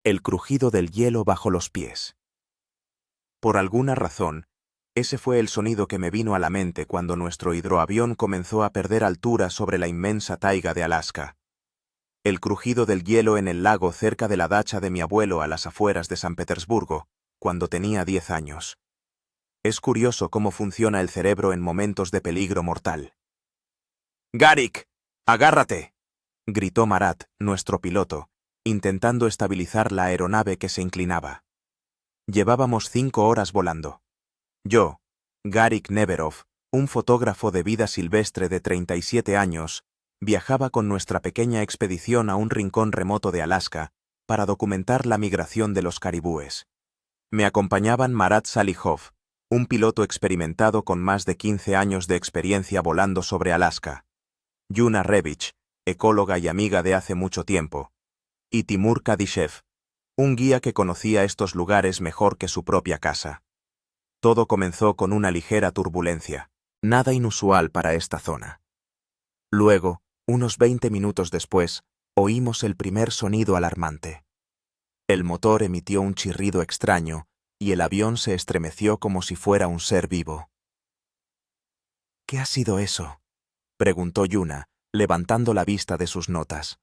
El crujido del hielo bajo los pies. Por alguna razón, ese fue el sonido que me vino a la mente cuando nuestro hidroavión comenzó a perder altura sobre la inmensa taiga de Alaska. El crujido del hielo en el lago cerca de la dacha de mi abuelo a las afueras de San Petersburgo, cuando tenía 10 años. Es curioso cómo funciona el cerebro en momentos de peligro mortal. «¡Garik! ¡Agárrate!», gritó Marat, nuestro piloto, intentando estabilizar la aeronave que se inclinaba. Llevábamos 5 horas volando. Yo, Garik Neverov, un fotógrafo de vida silvestre de 37 años, viajaba con nuestra pequeña expedición a un rincón remoto de Alaska para documentar la migración de los caribúes. Me acompañaban Marat Salihov, un piloto experimentado con más de 15 años de experiencia volando sobre Alaska, Yuna Revich, ecóloga y amiga de hace mucho tiempo, y Timur Kadishev, un guía que conocía estos lugares mejor que su propia casa. Todo comenzó con una ligera turbulencia, nada inusual para esta zona. Luego, unos 20 minutos después, oímos el primer sonido alarmante. El motor emitió un chirrido extraño y el avión se estremeció como si fuera un ser vivo. «¿Qué ha sido eso?», preguntó Yuna, levantando la vista de sus notas.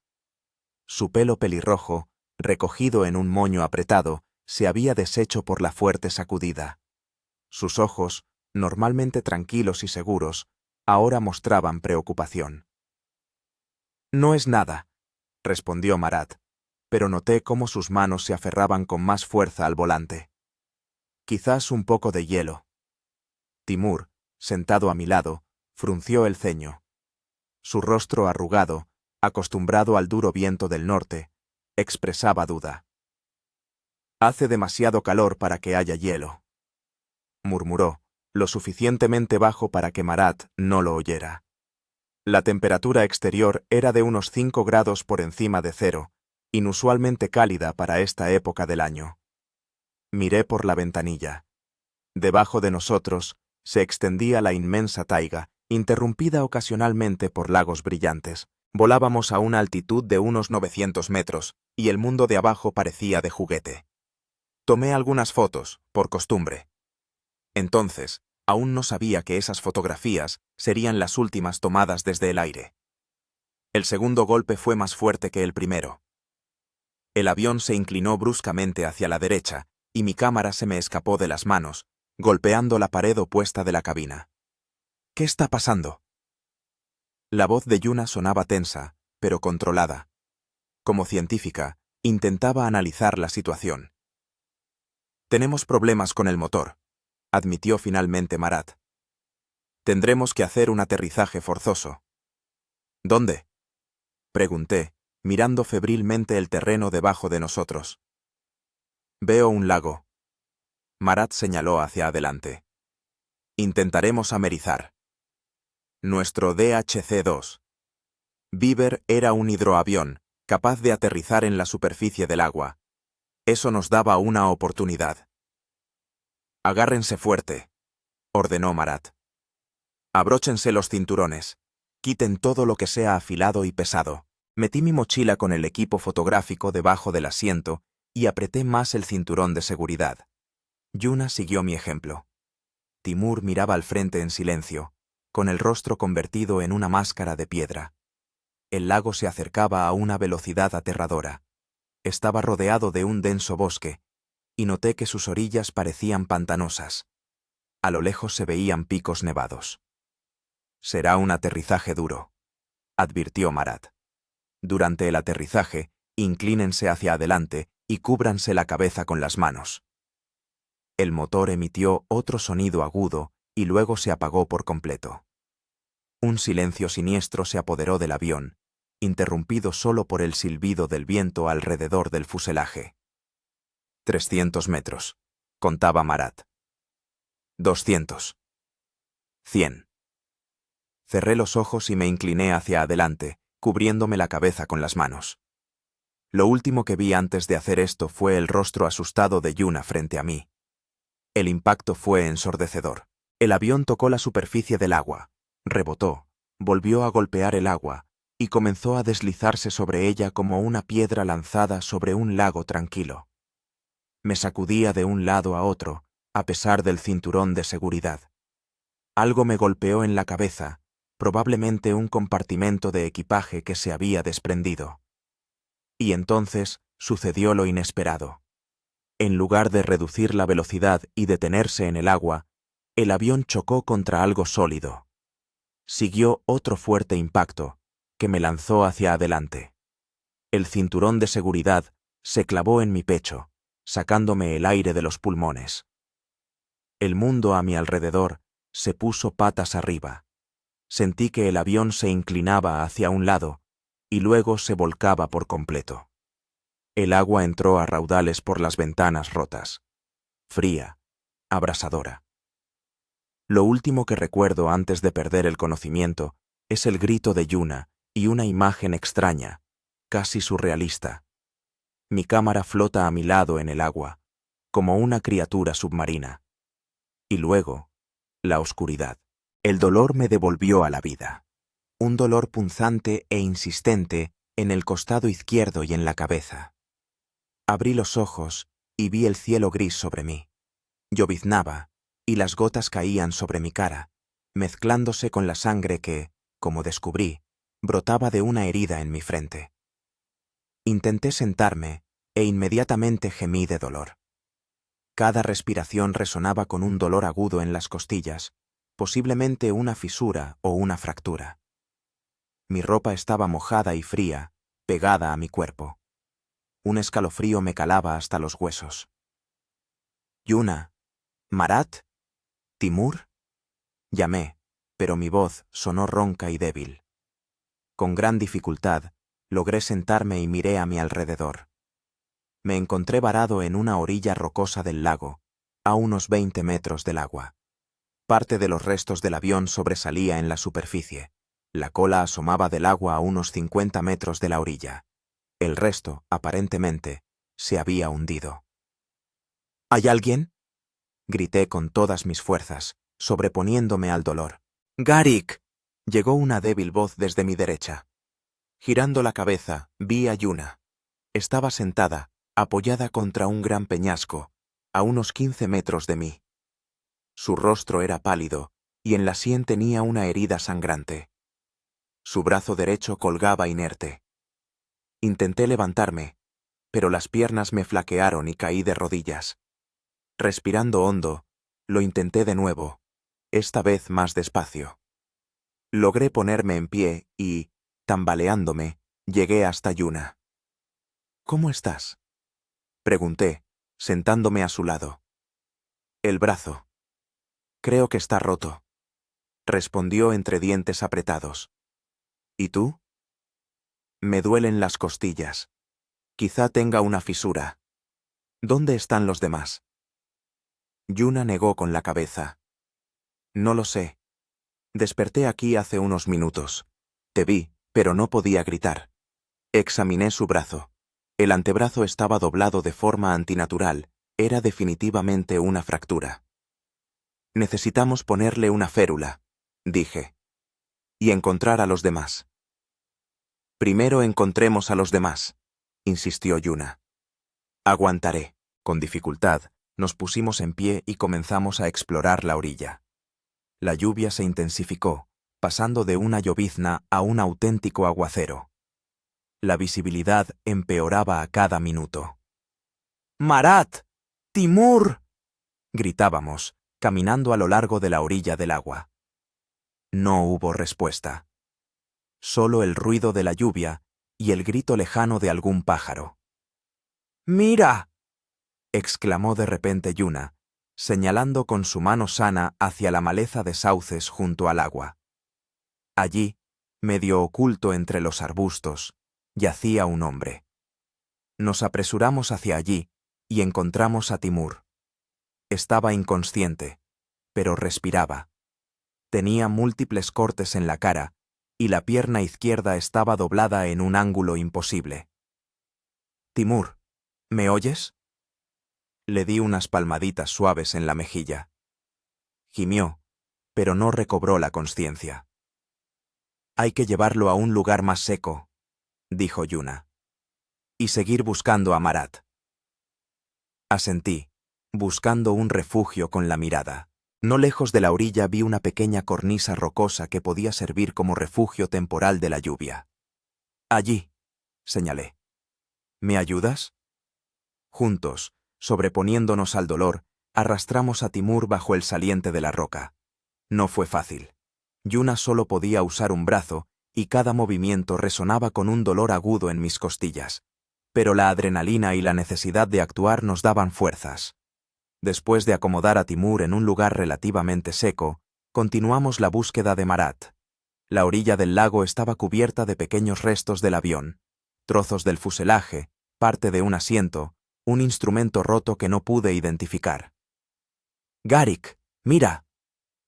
Su pelo pelirrojo, recogido en un moño apretado, se había deshecho por la fuerte sacudida. Sus ojos, normalmente tranquilos y seguros, ahora mostraban preocupación. «No es nada», respondió Marat, pero noté cómo sus manos se aferraban con más fuerza al volante. «Quizás un poco de hielo». Timur, sentado a mi lado, frunció el ceño. Su rostro arrugado, acostumbrado al duro viento del norte, expresaba duda. «Hace demasiado calor para que haya hielo», murmuró, lo suficientemente bajo para que Marat no lo oyera. La temperatura exterior era de unos 5 grados por encima de cero, inusualmente cálida para esta época del año. Miré por la ventanilla. Debajo de nosotros se extendía la inmensa taiga, interrumpida ocasionalmente por lagos brillantes. Volábamos a una altitud de unos 900 metros, y el mundo de abajo parecía de juguete. Tomé algunas fotos, por costumbre. Entonces, aún no sabía que esas fotografías serían las últimas tomadas desde el aire. El segundo golpe fue más fuerte que el primero. El avión se inclinó bruscamente hacia la derecha, y mi cámara se me escapó de las manos, golpeando la pared opuesta de la cabina. «¿Qué está pasando?». La voz de Yuna sonaba tensa, pero controlada. Como científica, intentaba analizar la situación. «Tenemos problemas con el motor», admitió finalmente Marat. «Tendremos que hacer un aterrizaje forzoso». «¿Dónde?», pregunté, mirando febrilmente el terreno debajo de nosotros. «Veo un lago». Marat señaló hacia adelante. «Intentaremos amerizar». Nuestro DHC-2. Beaver era un hidroavión, capaz de aterrizar en la superficie del agua. Eso nos daba una oportunidad. «Agárrense fuerte», ordenó Marat. «Abróchense los cinturones. Quiten todo lo que sea afilado y pesado». Metí mi mochila con el equipo fotográfico debajo del asiento y apreté más el cinturón de seguridad. Yuna siguió mi ejemplo. Timur miraba al frente en silencio, con el rostro convertido en una máscara de piedra. El lago se acercaba a una velocidad aterradora. Estaba rodeado de un denso bosque, y noté que sus orillas parecían pantanosas. A lo lejos se veían picos nevados. «Será un aterrizaje duro», advirtió Marat. «Durante el aterrizaje, inclínense hacia adelante y cúbranse la cabeza con las manos». El motor emitió otro sonido agudo y luego se apagó por completo. Un silencio siniestro se apoderó del avión, interrumpido solo por el silbido del viento alrededor del fuselaje. 300 metros, contaba Marat. 200. 100. Cerré los ojos y me incliné hacia adelante, cubriéndome la cabeza con las manos. Lo último que vi antes de hacer esto fue el rostro asustado de Yuna frente a mí. El impacto fue ensordecedor. El avión tocó la superficie del agua, rebotó, volvió a golpear el agua, y comenzó a deslizarse sobre ella como una piedra lanzada sobre un lago tranquilo. Me sacudía de un lado a otro, a pesar del cinturón de seguridad. Algo me golpeó en la cabeza, probablemente un compartimento de equipaje que se había desprendido. Y entonces sucedió lo inesperado. En lugar de reducir la velocidad y detenerse en el agua, el avión chocó contra algo sólido. Siguió otro fuerte impacto, que me lanzó hacia adelante. El cinturón de seguridad se clavó en mi pecho, sacándome el aire de los pulmones. El mundo a mi alrededor se puso patas arriba. Sentí que el avión se inclinaba hacia un lado y luego se volcaba por completo. El agua entró a raudales por las ventanas rotas. Fría, abrasadora. Lo último que recuerdo antes de perder el conocimiento es el grito de Yuna y una imagen extraña, casi surrealista. Mi cámara flota a mi lado en el agua, como una criatura submarina. Y luego, la oscuridad. El dolor me devolvió a la vida. Un dolor punzante e insistente en el costado izquierdo y en la cabeza. Abrí los ojos y vi el cielo gris sobre mí. Lloviznaba y las gotas caían sobre mi cara, mezclándose con la sangre que, como descubrí, brotaba de una herida en mi frente. Intenté sentarme e inmediatamente gemí de dolor. Cada respiración resonaba con un dolor agudo en las costillas, posiblemente una fisura o una fractura. Mi ropa estaba mojada y fría, pegada a mi cuerpo. Un escalofrío me calaba hasta los huesos. Yuna, Marat, Timur, llamé, pero mi voz sonó ronca y débil. Con gran dificultad, logré sentarme y miré a mi alrededor. Me encontré varado en una orilla rocosa del lago, a unos 20 metros del agua. Parte de los restos del avión sobresalía en la superficie. La cola asomaba del agua a unos 50 metros de la orilla. El resto, aparentemente, se había hundido. ¿Hay alguien?, grité con todas mis fuerzas, sobreponiéndome al dolor. ¡Garik!, llegó una débil voz desde mi derecha. Girando la cabeza, vi a Yuna. Estaba sentada, apoyada contra un gran peñasco, a unos 15 metros de mí. Su rostro era pálido, y en la sien tenía una herida sangrante. Su brazo derecho colgaba inerte. Intenté levantarme, pero las piernas me flaquearon y caí de rodillas. Respirando hondo, lo intenté de nuevo, esta vez más despacio. Logré ponerme en pie y, tambaleándome, llegué hasta Yuna. ¿Cómo estás?, pregunté, sentándome a su lado. El brazo. Creo que está roto, respondió entre dientes apretados. ¿Y tú? Me duelen las costillas. Quizá tenga una fisura. ¿Dónde están los demás? Yuna negó con la cabeza. No lo sé. Desperté aquí hace unos minutos. Te vi, pero no podía gritar. Examiné su brazo. El antebrazo estaba doblado de forma antinatural. Era definitivamente una fractura. Necesitamos ponerle una férula, dije. Y encontrar a los demás. Primero encontremos a los demás, insistió Yuna. Aguantaré. Con dificultad, nos pusimos en pie y comenzamos a explorar la orilla. La lluvia se intensificó, pasando de una llovizna a un auténtico aguacero. La visibilidad empeoraba a cada minuto. ¡Marat! ¡Timur!, gritábamos, caminando a lo largo de la orilla del agua. No hubo respuesta. Solo el ruido de la lluvia y el grito lejano de algún pájaro. ¡Mira!, exclamó de repente Yuna, señalando con su mano sana hacia la maleza de sauces junto al agua. Allí, medio oculto entre los arbustos, yacía un hombre. Nos apresuramos hacia allí y encontramos a Timur. Estaba inconsciente, pero respiraba. Tenía múltiples cortes en la cara y la pierna izquierda estaba doblada en un ángulo imposible. Timur, ¿me oyes?, le di unas palmaditas suaves en la mejilla. Gimió, pero no recobró la consciencia. Hay que llevarlo a un lugar más seco, dijo Yuna. Y seguir buscando a Marat. Asentí, buscando un refugio con la mirada. No lejos de la orilla vi una pequeña cornisa rocosa que podía servir como refugio temporal de la lluvia. Allí, señalé. ¿Me ayudas? Juntos, sobreponiéndonos al dolor, arrastramos a Timur bajo el saliente de la roca. No fue fácil. Yuna solo podía usar un brazo, y cada movimiento resonaba con un dolor agudo en mis costillas. Pero la adrenalina y la necesidad de actuar nos daban fuerzas. Después de acomodar a Timur en un lugar relativamente seco, continuamos la búsqueda de Marat. La orilla del lago estaba cubierta de pequeños restos del avión, trozos del fuselaje, parte de un asiento, un instrumento roto que no pude identificar. «Garik, mira».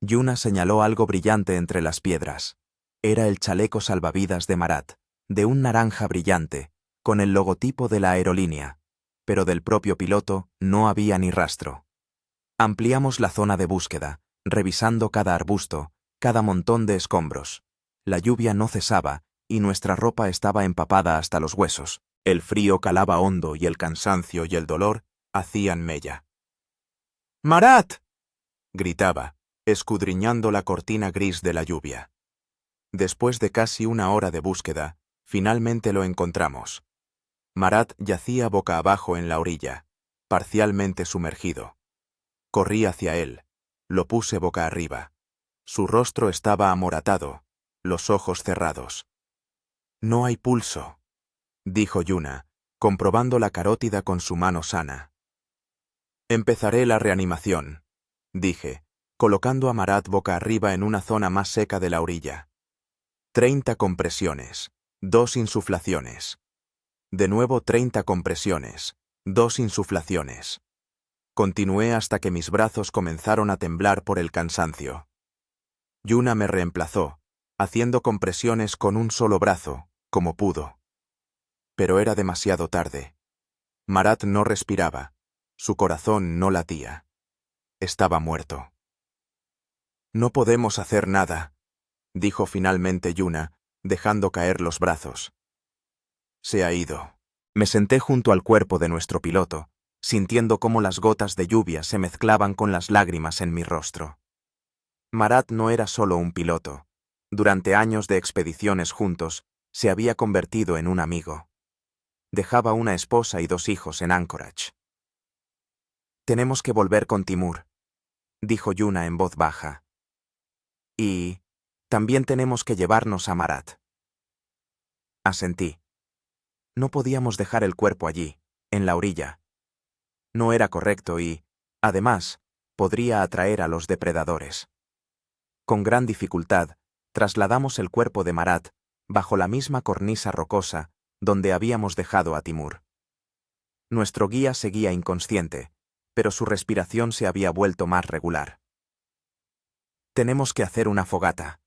Yuna señaló algo brillante entre las piedras. Era el chaleco salvavidas de Marat, de un naranja brillante, con el logotipo de la aerolínea, pero del propio piloto no había ni rastro. Ampliamos la zona de búsqueda, revisando cada arbusto, cada montón de escombros. La lluvia no cesaba, y nuestra ropa estaba empapada hasta los huesos. El frío calaba hondo y el cansancio y el dolor hacían mella. «¡Marat!», gritaba, escudriñando la cortina gris de la lluvia. Después de casi una hora de búsqueda, finalmente lo encontramos. Marat yacía boca abajo en la orilla, parcialmente sumergido. Corrí hacia él, lo puse boca arriba. Su rostro estaba amoratado, los ojos cerrados. «No hay pulso», dijo Yuna, comprobando la carótida con su mano sana. «Empezaré la reanimación», dije, colocando a Marat boca arriba en una zona más seca de la orilla. 30 compresiones, 2 insuflaciones. De nuevo 30 compresiones, 2 insuflaciones. Continué hasta que mis brazos comenzaron a temblar por el cansancio. Yuna me reemplazó, haciendo compresiones con un solo brazo, como pudo. Pero era demasiado tarde. Marat no respiraba, su corazón no latía. Estaba muerto. «No podemos hacer nada», dijo finalmente Yuna, dejando caer los brazos. «Se ha ido». Me senté junto al cuerpo de nuestro piloto, sintiendo cómo las gotas de lluvia se mezclaban con las lágrimas en mi rostro. Marat no era solo un piloto. Durante años de expediciones juntos, se había convertido en un amigo. Dejaba una esposa y 2 hijos en Anchorage. «Tenemos que volver con Timur», dijo Yuna en voz baja. «Y también tenemos que llevarnos a Marat». Asentí. No podíamos dejar el cuerpo allí, en la orilla. No era correcto y, además, podría atraer a los depredadores. Con gran dificultad, trasladamos el cuerpo de Marat bajo la misma cornisa rocosa donde habíamos dejado a Timur. Nuestro guía seguía inconsciente, pero su respiración se había vuelto más regular. «Tenemos que hacer una fogata»,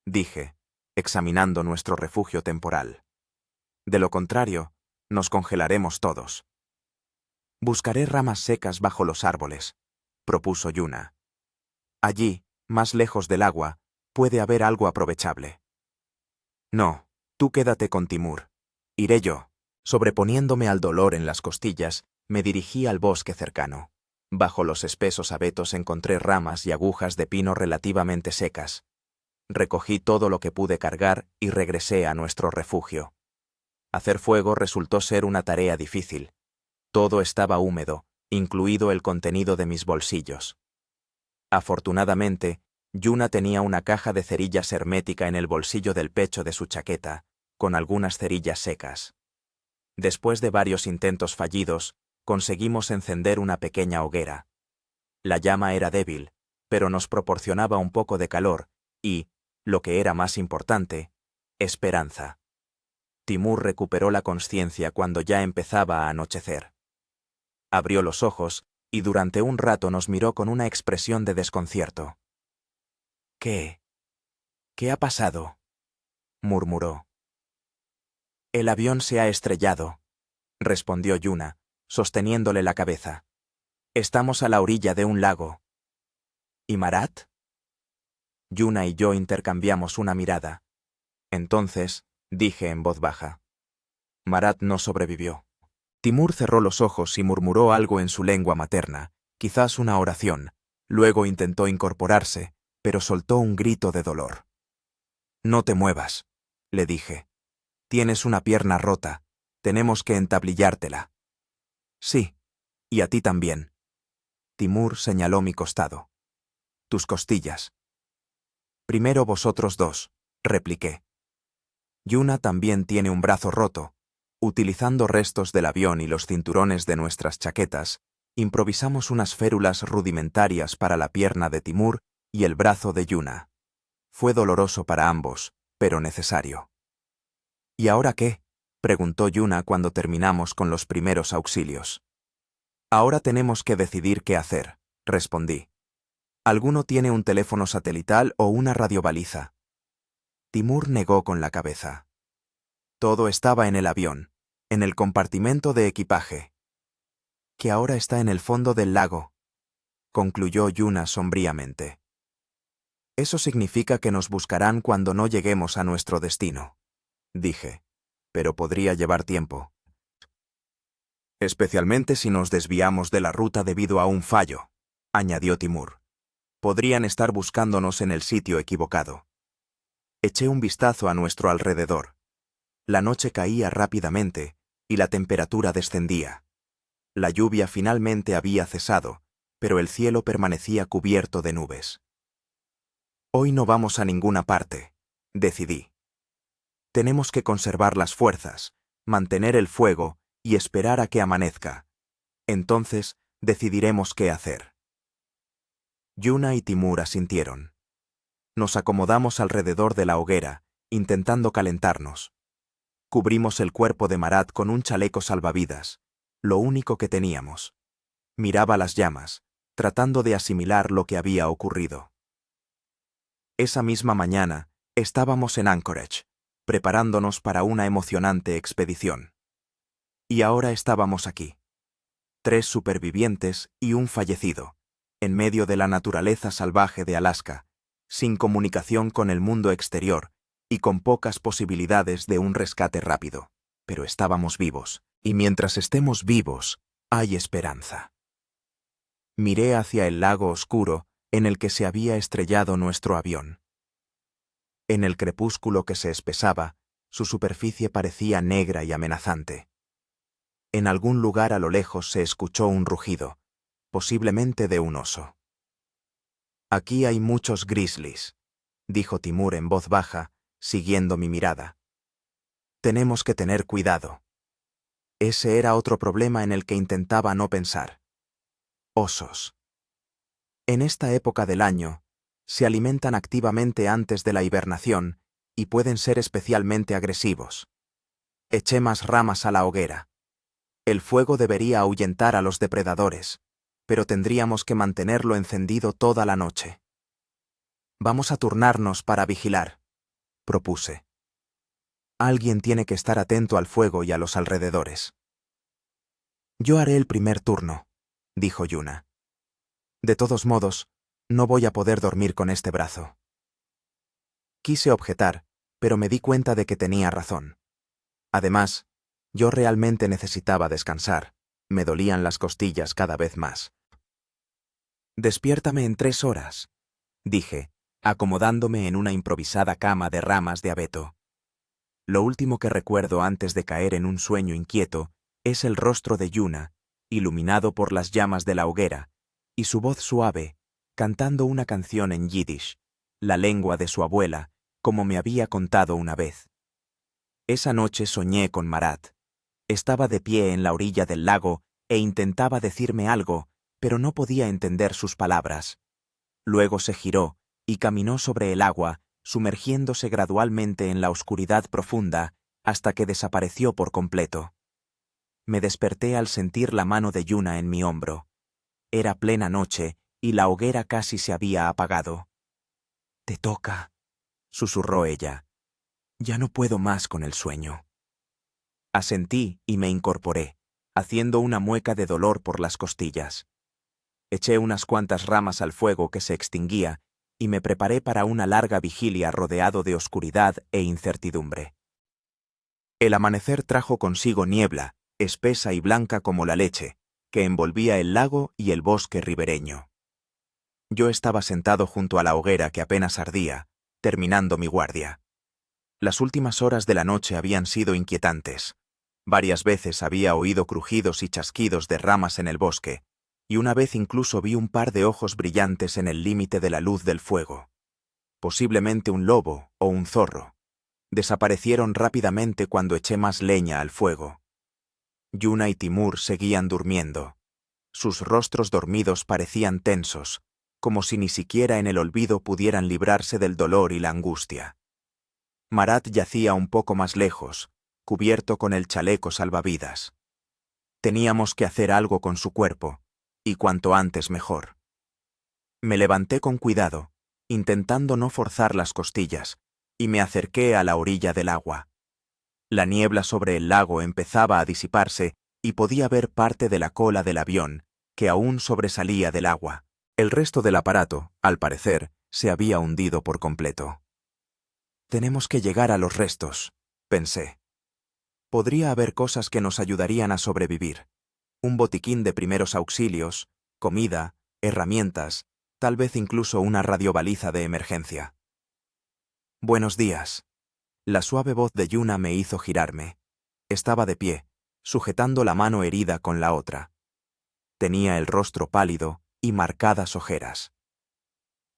dije, examinando nuestro refugio temporal. «De lo contrario, nos congelaremos todos». «Buscaré ramas secas bajo los árboles», propuso Yuna. «Allí, más lejos del agua, puede haber algo aprovechable». «No, tú quédate con Timur. Iré yo». Sobreponiéndome al dolor en las costillas, me dirigí al bosque cercano. Bajo los espesos abetos encontré ramas y agujas de pino relativamente secas. Recogí todo lo que pude cargar y regresé a nuestro refugio. Hacer fuego resultó ser una tarea difícil. Todo estaba húmedo, incluido el contenido de mis bolsillos. Afortunadamente, Yuna tenía una caja de cerillas hermética en el bolsillo del pecho de su chaqueta, con algunas cerillas secas. Después de varios intentos fallidos, conseguimos encender una pequeña hoguera. La llama era débil, pero nos proporcionaba un poco de calor y, lo que era más importante, esperanza. Timur recuperó la conciencia cuando ya empezaba a anochecer. Abrió los ojos y durante un rato nos miró con una expresión de desconcierto. «¿Qué ha pasado?», murmuró. «El avión se ha estrellado», respondió Yuna, sosteniéndole la cabeza. «Estamos a la orilla de un lago». «¿Y Marat?». Yuna y yo intercambiamos una mirada. Entonces, dije en voz baja. Marat no sobrevivió. Timur cerró los ojos y murmuró algo en su lengua materna, quizás una oración. Luego intentó incorporarse, pero soltó un grito de dolor. No te muevas, le dije. Tienes una pierna rota. Tenemos que entablillártela. Sí, y a ti también. Timur señaló mi costado. Tus costillas. Primero vosotros dos, repliqué. Yuna también tiene un brazo roto. Utilizando restos del avión y los cinturones de nuestras chaquetas, improvisamos unas férulas rudimentarias para la pierna de Timur y el brazo de Yuna. Fue doloroso para ambos, pero necesario. ¿Y ahora qué?, preguntó Yuna cuando terminamos con los primeros auxilios. Ahora tenemos que decidir qué hacer, respondí. ¿Alguno tiene un teléfono satelital o una radiobaliza? Timur negó con la cabeza. Todo estaba en el avión, en el compartimento de equipaje. Que ahora está en el fondo del lago, concluyó Yuna sombríamente. Eso significa que nos buscarán cuando no lleguemos a nuestro destino, dije, pero podría llevar tiempo. Especialmente si nos desviamos de la ruta debido a un fallo, añadió Timur. Podrían estar buscándonos en el sitio equivocado. Eché un vistazo a nuestro alrededor. La noche caía rápidamente y la temperatura descendía. La lluvia finalmente había cesado, pero el cielo permanecía cubierto de nubes. Hoy no vamos a ninguna parte, decidí. Tenemos que conservar las fuerzas, mantener el fuego y esperar a que amanezca. Entonces decidiremos qué hacer. Yuna y Timur asintieron. Nos acomodamos alrededor de la hoguera, intentando calentarnos. Cubrimos el cuerpo de Marat con un chaleco salvavidas, lo único que teníamos. Miraba las llamas, tratando de asimilar lo que había ocurrido. Esa misma mañana, estábamos en Anchorage, preparándonos para una emocionante expedición. Y ahora estábamos aquí. 3 supervivientes y un fallecido, en medio de la naturaleza salvaje de Alaska, sin comunicación con el mundo exterior y con pocas posibilidades de un rescate rápido. Pero estábamos vivos, y mientras estemos vivos, hay esperanza. Miré hacia el lago oscuro en el que se había estrellado nuestro avión. En el crepúsculo que se espesaba, su superficie parecía negra y amenazante. En algún lugar a lo lejos se escuchó un rugido, posiblemente de un oso. Aquí hay muchos grizzlies, dijo Timur en voz baja, siguiendo mi mirada. Tenemos que tener cuidado. Ese era otro problema en el que intentaba no pensar. Osos. En esta época del año, se alimentan activamente antes de la hibernación y pueden ser especialmente agresivos. Eché más ramas a la hoguera. El fuego debería ahuyentar a los depredadores, pero tendríamos que mantenerlo encendido toda la noche. Vamos a turnarnos para vigilar, propuse. Alguien tiene que estar atento al fuego y a los alrededores. Yo haré el primer turno, dijo Yuna. De todos modos, no voy a poder dormir con este brazo. Quise objetar, pero me di cuenta de que tenía razón. Además, yo realmente necesitaba descansar. Me dolían las costillas cada vez más. Despiértame en 3 horas, dije, acomodándome en una improvisada cama de ramas de abeto. Lo último que recuerdo antes de caer en un sueño inquieto es el rostro de Yuna, iluminado por las llamas de la hoguera, y su voz suave, cantando una canción en yiddish, la lengua de su abuela, como me había contado una vez. Esa noche soñé con Marat. Estaba de pie en la orilla del lago e intentaba decirme algo, pero no podía entender sus palabras. Luego se giró y caminó sobre el agua, sumergiéndose gradualmente en la oscuridad profunda hasta que desapareció por completo. Me desperté al sentir la mano de Yuna en mi hombro. Era plena noche y la hoguera casi se había apagado. «Te toca», susurró ella. «Ya no puedo más con el sueño». Asentí y me incorporé, haciendo una mueca de dolor por las costillas. Eché unas cuantas ramas al fuego que se extinguía y me preparé para una larga vigilia rodeado de oscuridad e incertidumbre. El amanecer trajo consigo niebla, espesa y blanca como la leche, que envolvía el lago y el bosque ribereño. Yo estaba sentado junto a la hoguera que apenas ardía, terminando mi guardia. Las últimas horas de la noche habían sido inquietantes. Varias veces había oído crujidos y chasquidos de ramas en el bosque, y una vez incluso vi un par de ojos brillantes en el límite de la luz del fuego. Posiblemente un lobo o un zorro. Desaparecieron rápidamente cuando eché más leña al fuego. Yuna y Timur seguían durmiendo. Sus rostros dormidos parecían tensos, como si ni siquiera en el olvido pudieran librarse del dolor y la angustia. Marat yacía un poco más lejos, cubierto con el chaleco salvavidas. Teníamos que hacer algo con su cuerpo, y cuanto antes mejor. Me levanté con cuidado, intentando no forzar las costillas, y me acerqué a la orilla del agua. La niebla sobre el lago empezaba a disiparse y podía ver parte de la cola del avión, que aún sobresalía del agua. El resto del aparato, al parecer, se había hundido por completo. Tenemos que llegar a los restos, pensé. Podría haber cosas que nos ayudarían a sobrevivir. Un botiquín de primeros auxilios, comida, herramientas, tal vez incluso una radiobaliza de emergencia. Buenos días. La suave voz de Yuna me hizo girarme. Estaba de pie, sujetando la mano herida con la otra. Tenía el rostro pálido y marcadas ojeras.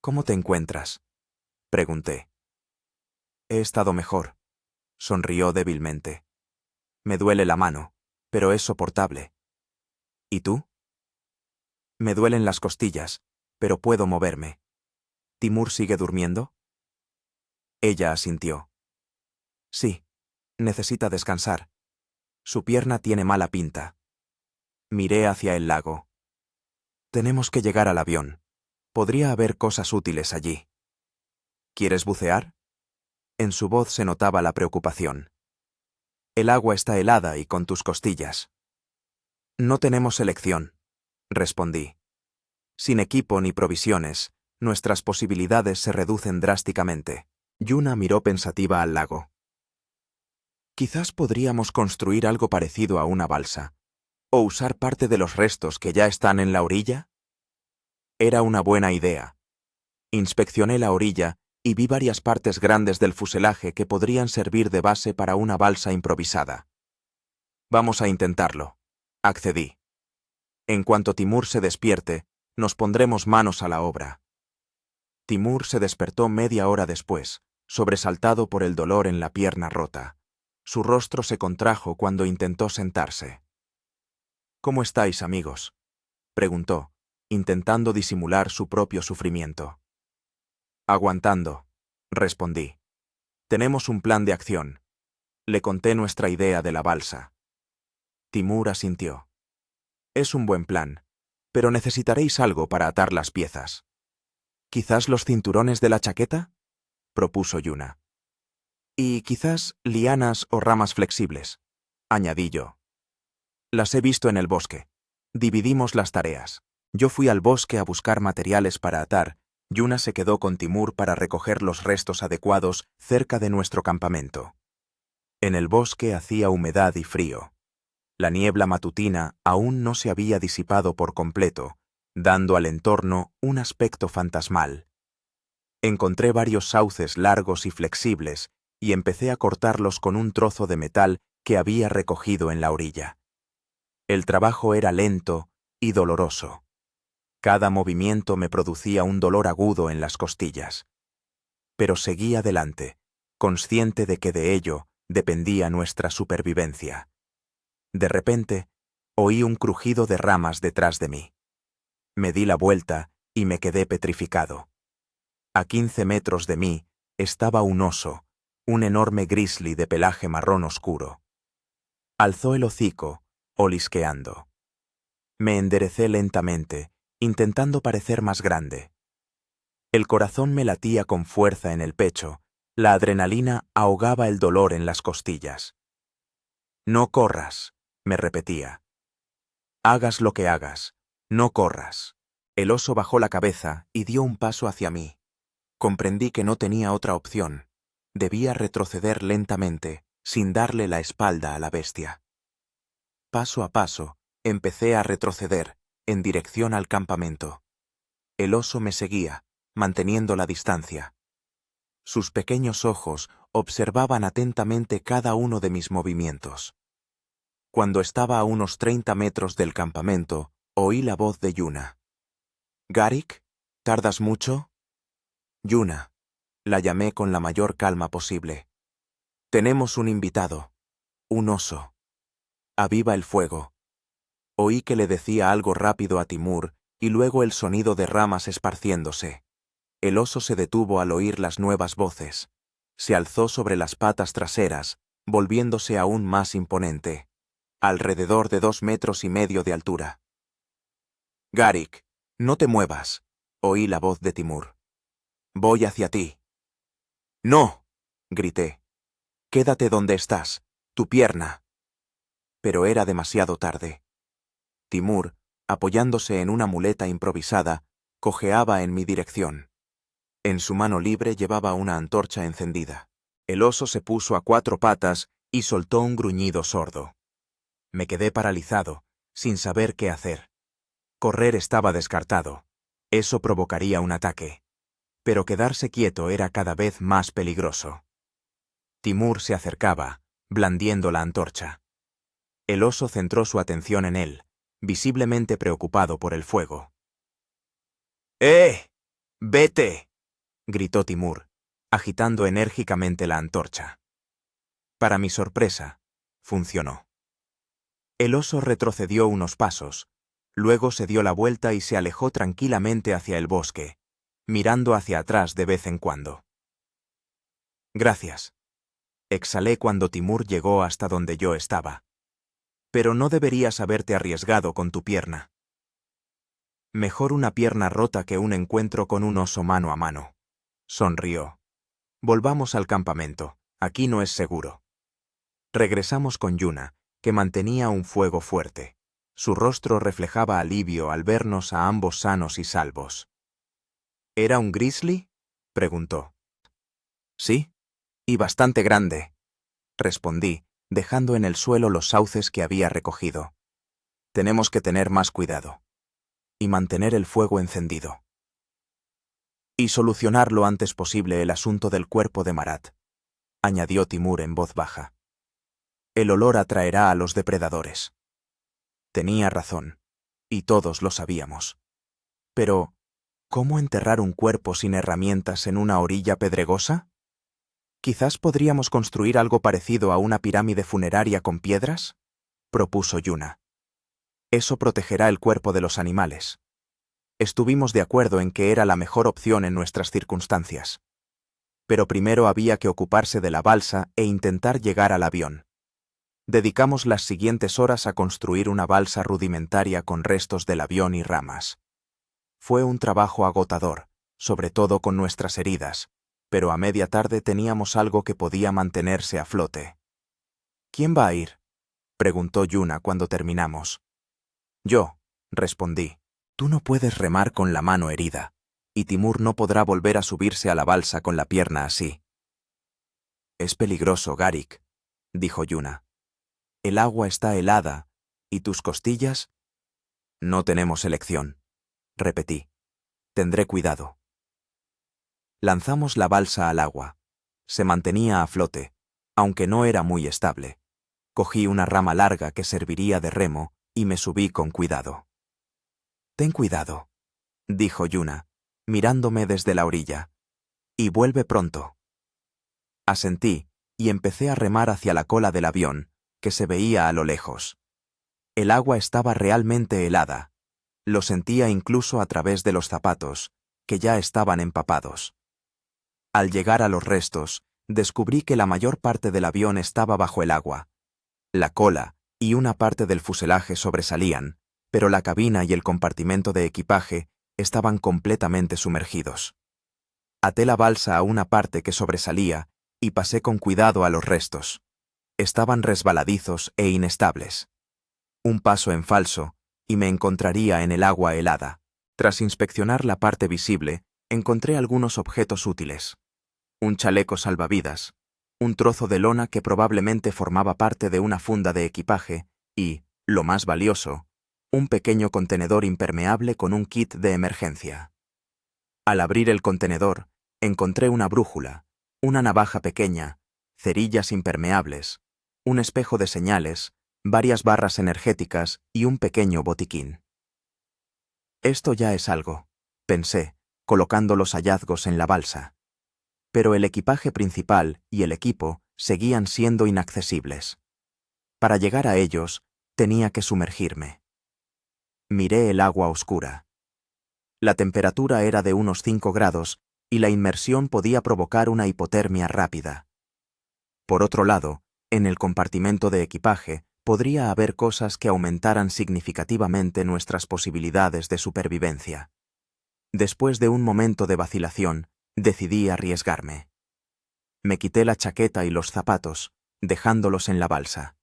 ¿Cómo te encuentras?, pregunté. He estado mejor, sonrió débilmente. Me duele la mano, pero es soportable. ¿Y tú? Me duelen las costillas, pero puedo moverme. ¿Timur sigue durmiendo? Ella asintió. Sí, necesita descansar. Su pierna tiene mala pinta. Miré hacia el lago. Tenemos que llegar al avión. Podría haber cosas útiles allí. ¿Quieres bucear? En su voz se notaba la preocupación. El agua está helada y con tus costillas. No tenemos elección, respondí. Sin equipo ni provisiones, nuestras posibilidades se reducen drásticamente. Yuna miró pensativa al lago. Quizás podríamos construir algo parecido a una balsa, o usar parte de los restos que ya están en la orilla. Era una buena idea. Inspeccioné la orilla y vi varias partes grandes del fuselaje que podrían servir de base para una balsa improvisada. Vamos a intentarlo, accedí. En cuanto Timur se despierte, nos pondremos manos a la obra. Timur se despertó media hora después, sobresaltado por el dolor en la pierna rota. Su rostro se contrajo cuando intentó sentarse. ¿Cómo estáis, amigos?, preguntó, intentando disimular su propio sufrimiento. Aguantando, respondí. Tenemos un plan de acción. Le conté nuestra idea de la balsa. Timur asintió. Es un buen plan, pero necesitaréis algo para atar las piezas. ¿Quizás los cinturones de la chaqueta?, propuso Yuna. Y quizás lianas o ramas flexibles, añadí yo. Las he visto en el bosque. Dividimos las tareas. Yo fui al bosque a buscar materiales para atar. Yuna se quedó con Timur para recoger los restos adecuados cerca de nuestro campamento. En el bosque hacía humedad y frío. La niebla matutina aún no se había disipado por completo, dando al entorno un aspecto fantasmal. Encontré varios sauces largos y flexibles y empecé a cortarlos con un trozo de metal que había recogido en la orilla. El trabajo era lento y doloroso. Cada movimiento me producía un dolor agudo en las costillas. Pero seguí adelante, consciente de que de ello dependía nuestra supervivencia. De repente, oí un crujido de ramas detrás de mí. Me di la vuelta y me quedé petrificado. A 15 metros de mí estaba un oso, un enorme grizzly de pelaje marrón oscuro. Alzó el hocico, olisqueando. Me enderecé lentamente, intentando parecer más grande. El corazón me latía con fuerza en el pecho, la adrenalina ahogaba el dolor en las costillas. No corras, me repetía. Hagas lo que hagas, no corras. El oso bajó la cabeza y dio un paso hacia mí. Comprendí que no tenía otra opción. Debía retroceder lentamente, sin darle la espalda a la bestia. Paso a paso, empecé a retroceder, en dirección al campamento. El oso me seguía, manteniendo la distancia. Sus pequeños ojos observaban atentamente cada uno de mis movimientos. Cuando estaba a unos 30 metros del campamento, oí la voz de Yuna. «¿Garik? ¿Tardas mucho?» «Yuna», la llamé con la mayor calma posible. «Tenemos un invitado, un oso. Aviva el fuego». Oí que le decía algo rápido a Timur y luego el sonido de ramas esparciéndose. El oso se detuvo al oír las nuevas voces. Se alzó sobre las patas traseras, volviéndose aún más imponente. Alrededor de 2,5 metros de altura. «Garik, no te muevas», oí la voz de Timur. «Voy hacia ti». «No», grité. «Quédate donde estás, tu pierna». Pero era demasiado tarde. Timur, apoyándose en una muleta improvisada, cojeaba en mi dirección. En su mano libre llevaba una antorcha encendida. El oso se puso a 4 patas y soltó un gruñido sordo. Me quedé paralizado, sin saber qué hacer. Correr estaba descartado. Eso provocaría un ataque. Pero quedarse quieto era cada vez más peligroso. Timur se acercaba, blandiendo la antorcha. El oso centró su atención en él, visiblemente preocupado por el fuego. ¡Vete!, gritó Timur, agitando enérgicamente la antorcha. Para mi sorpresa, funcionó. El oso retrocedió unos pasos, luego se dio la vuelta y se alejó tranquilamente hacia el bosque, mirando hacia atrás de vez en cuando. «Gracias», exhalé cuando Timur llegó hasta donde yo estaba. «Pero no deberías haberte arriesgado con tu pierna». «Mejor una pierna rota que un encuentro con un oso mano a mano», sonrió. «Volvamos al campamento, aquí no es seguro». Regresamos con Yuna, que mantenía un fuego fuerte. Su rostro reflejaba alivio al vernos a ambos sanos y salvos. «¿Era un grizzly?», preguntó. «Sí, y bastante grande», respondí, dejando en el suelo los sauces que había recogido. «Tenemos que tener más cuidado. Y mantener el fuego encendido. Y solucionar lo antes posible el asunto del cuerpo de Marat», añadió Timur en voz baja. «El olor atraerá a los depredadores». Tenía razón, y todos lo sabíamos. Pero, ¿cómo enterrar un cuerpo sin herramientas en una orilla pedregosa? ¿Quizás podríamos construir algo parecido a una pirámide funeraria con piedras?, propuso Yuna. «Eso protegerá el cuerpo de los animales». Estuvimos de acuerdo en que era la mejor opción en nuestras circunstancias. Pero primero había que ocuparse de la balsa e intentar llegar al avión. Dedicamos las siguientes horas a construir una balsa rudimentaria con restos del avión y ramas. Fue un trabajo agotador, sobre todo con nuestras heridas, pero a media tarde teníamos algo que podía mantenerse a flote. «¿Quién va a ir?», preguntó Yuna cuando terminamos. «Yo», respondí. «Tú no puedes remar con la mano herida, y Timur no podrá volver a subirse a la balsa con la pierna así». «Es peligroso, Garik», dijo Yuna. «El agua está helada, ¿y tus costillas?» «No tenemos elección», repetí. «Tendré cuidado». Lanzamos la balsa al agua. Se mantenía a flote, aunque no era muy estable. Cogí una rama larga que serviría de remo y me subí con cuidado. «Ten cuidado», dijo Yuna, mirándome desde la orilla. «Y vuelve pronto». Asentí y empecé a remar hacia la cola del avión, que se veía a lo lejos. El agua estaba realmente helada. Lo sentía incluso a través de los zapatos, que ya estaban empapados. Al llegar a los restos, descubrí que la mayor parte del avión estaba bajo el agua. La cola y una parte del fuselaje sobresalían, pero la cabina y el compartimento de equipaje estaban completamente sumergidos. Até la balsa a una parte que sobresalía y pasé con cuidado a los restos. Estaban resbaladizos e inestables. Un paso en falso y me encontraría en el agua helada. Tras inspeccionar la parte visible, encontré algunos objetos útiles. Un chaleco salvavidas, un trozo de lona que probablemente formaba parte de una funda de equipaje y, lo más valioso, un pequeño contenedor impermeable con un kit de emergencia. Al abrir el contenedor, encontré una brújula, una navaja pequeña, cerillas impermeables, un espejo de señales, varias barras energéticas y un pequeño botiquín. Esto ya es algo, pensé, colocando los hallazgos en la balsa. Pero el equipaje principal y el equipo seguían siendo inaccesibles. Para llegar a ellos, tenía que sumergirme. Miré el agua oscura. La temperatura era de unos 5 grados y la inmersión podía provocar una hipotermia rápida. Por otro lado, en el compartimento de equipaje podría haber cosas que aumentaran significativamente nuestras posibilidades de supervivencia. Después de un momento de vacilación, decidí arriesgarme. Me quité la chaqueta y los zapatos, dejándolos en la balsa.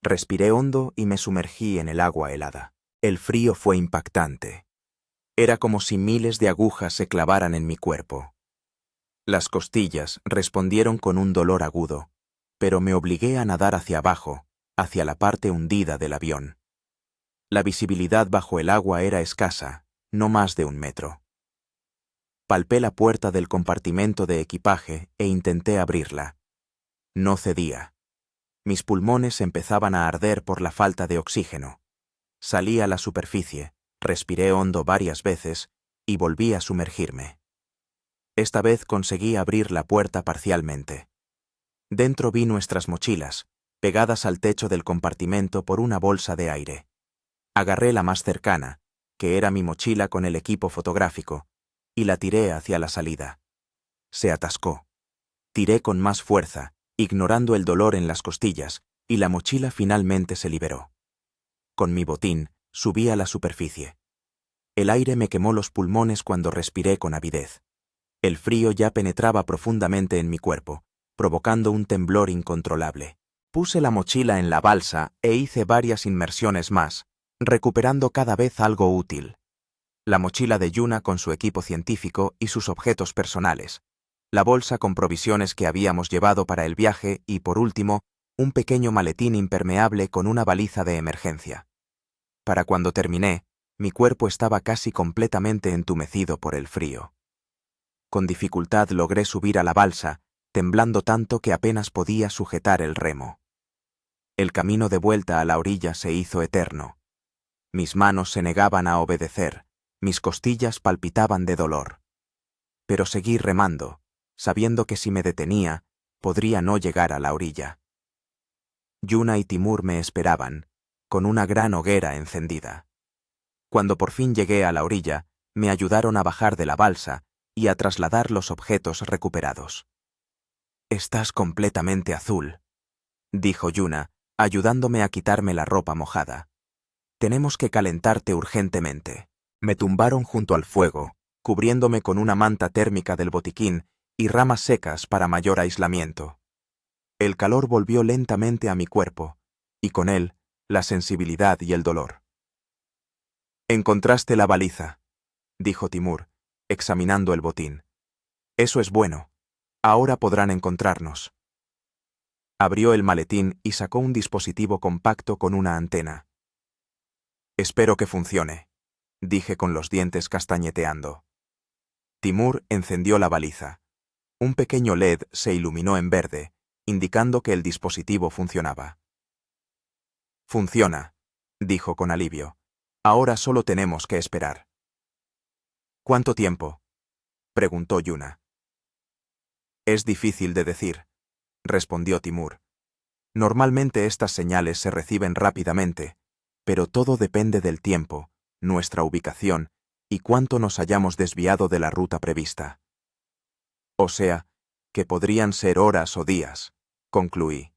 Respiré hondo y me sumergí en el agua helada. El frío fue impactante. Era como si miles de agujas se clavaran en mi cuerpo. Las costillas respondieron con un dolor agudo, pero me obligué a nadar hacia abajo, hacia la parte hundida del avión. La visibilidad bajo el agua era escasa, no más de 1 metro. Palpé la puerta del compartimento de equipaje e intenté abrirla. No cedía. Mis pulmones empezaban a arder por la falta de oxígeno. Salí a la superficie, respiré hondo varias veces y volví a sumergirme. Esta vez conseguí abrir la puerta parcialmente. Dentro vi nuestras mochilas, pegadas al techo del compartimento por una bolsa de aire. Agarré la más cercana, que era mi mochila con el equipo fotográfico, y la tiré hacia la salida. Se atascó. Tiré con más fuerza, ignorando el dolor en las costillas, y la mochila finalmente se liberó. Con mi botín, subí a la superficie. El aire me quemó los pulmones cuando respiré con avidez. El frío ya penetraba profundamente en mi cuerpo, provocando un temblor incontrolable. Puse la mochila en la balsa e hice varias inmersiones más, recuperando cada vez algo útil. La mochila de Yuna con su equipo científico y sus objetos personales, la bolsa con provisiones que habíamos llevado para el viaje y, por último, un pequeño maletín impermeable con una baliza de emergencia. Para cuando terminé, mi cuerpo estaba casi completamente entumecido por el frío. Con dificultad logré subir a la balsa, temblando tanto que apenas podía sujetar el remo. El camino de vuelta a la orilla se hizo eterno. Mis manos se negaban a obedecer, mis costillas palpitaban de dolor. Pero seguí remando, sabiendo que si me detenía, podría no llegar a la orilla. Yuna y Timur me esperaban, con una gran hoguera encendida. Cuando por fin llegué a la orilla, me ayudaron a bajar de la balsa y a trasladar los objetos recuperados. «Estás completamente azul», dijo Yuna, ayudándome a quitarme la ropa mojada. «Tenemos que calentarte urgentemente». Me tumbaron junto al fuego, cubriéndome con una manta térmica del botiquín y ramas secas para mayor aislamiento. El calor volvió lentamente a mi cuerpo, y con él, la sensibilidad y el dolor. «Encontraste la baliza», dijo Timur, examinando el botín. «Eso es bueno. Ahora podrán encontrarnos». Abrió el maletín y sacó un dispositivo compacto con una antena. «Espero que funcione», dije con los dientes castañeteando. Timur encendió la baliza. Un pequeño LED se iluminó en verde, indicando que el dispositivo funcionaba. «Funciona», dijo con alivio. «Ahora solo tenemos que esperar». «¿Cuánto tiempo?», preguntó Yuna. «Es difícil de decir», respondió Timur. «Normalmente estas señales se reciben rápidamente, pero todo depende del tiempo, nuestra ubicación y cuánto nos hayamos desviado de la ruta prevista. O sea, que podrían ser horas o días», concluí.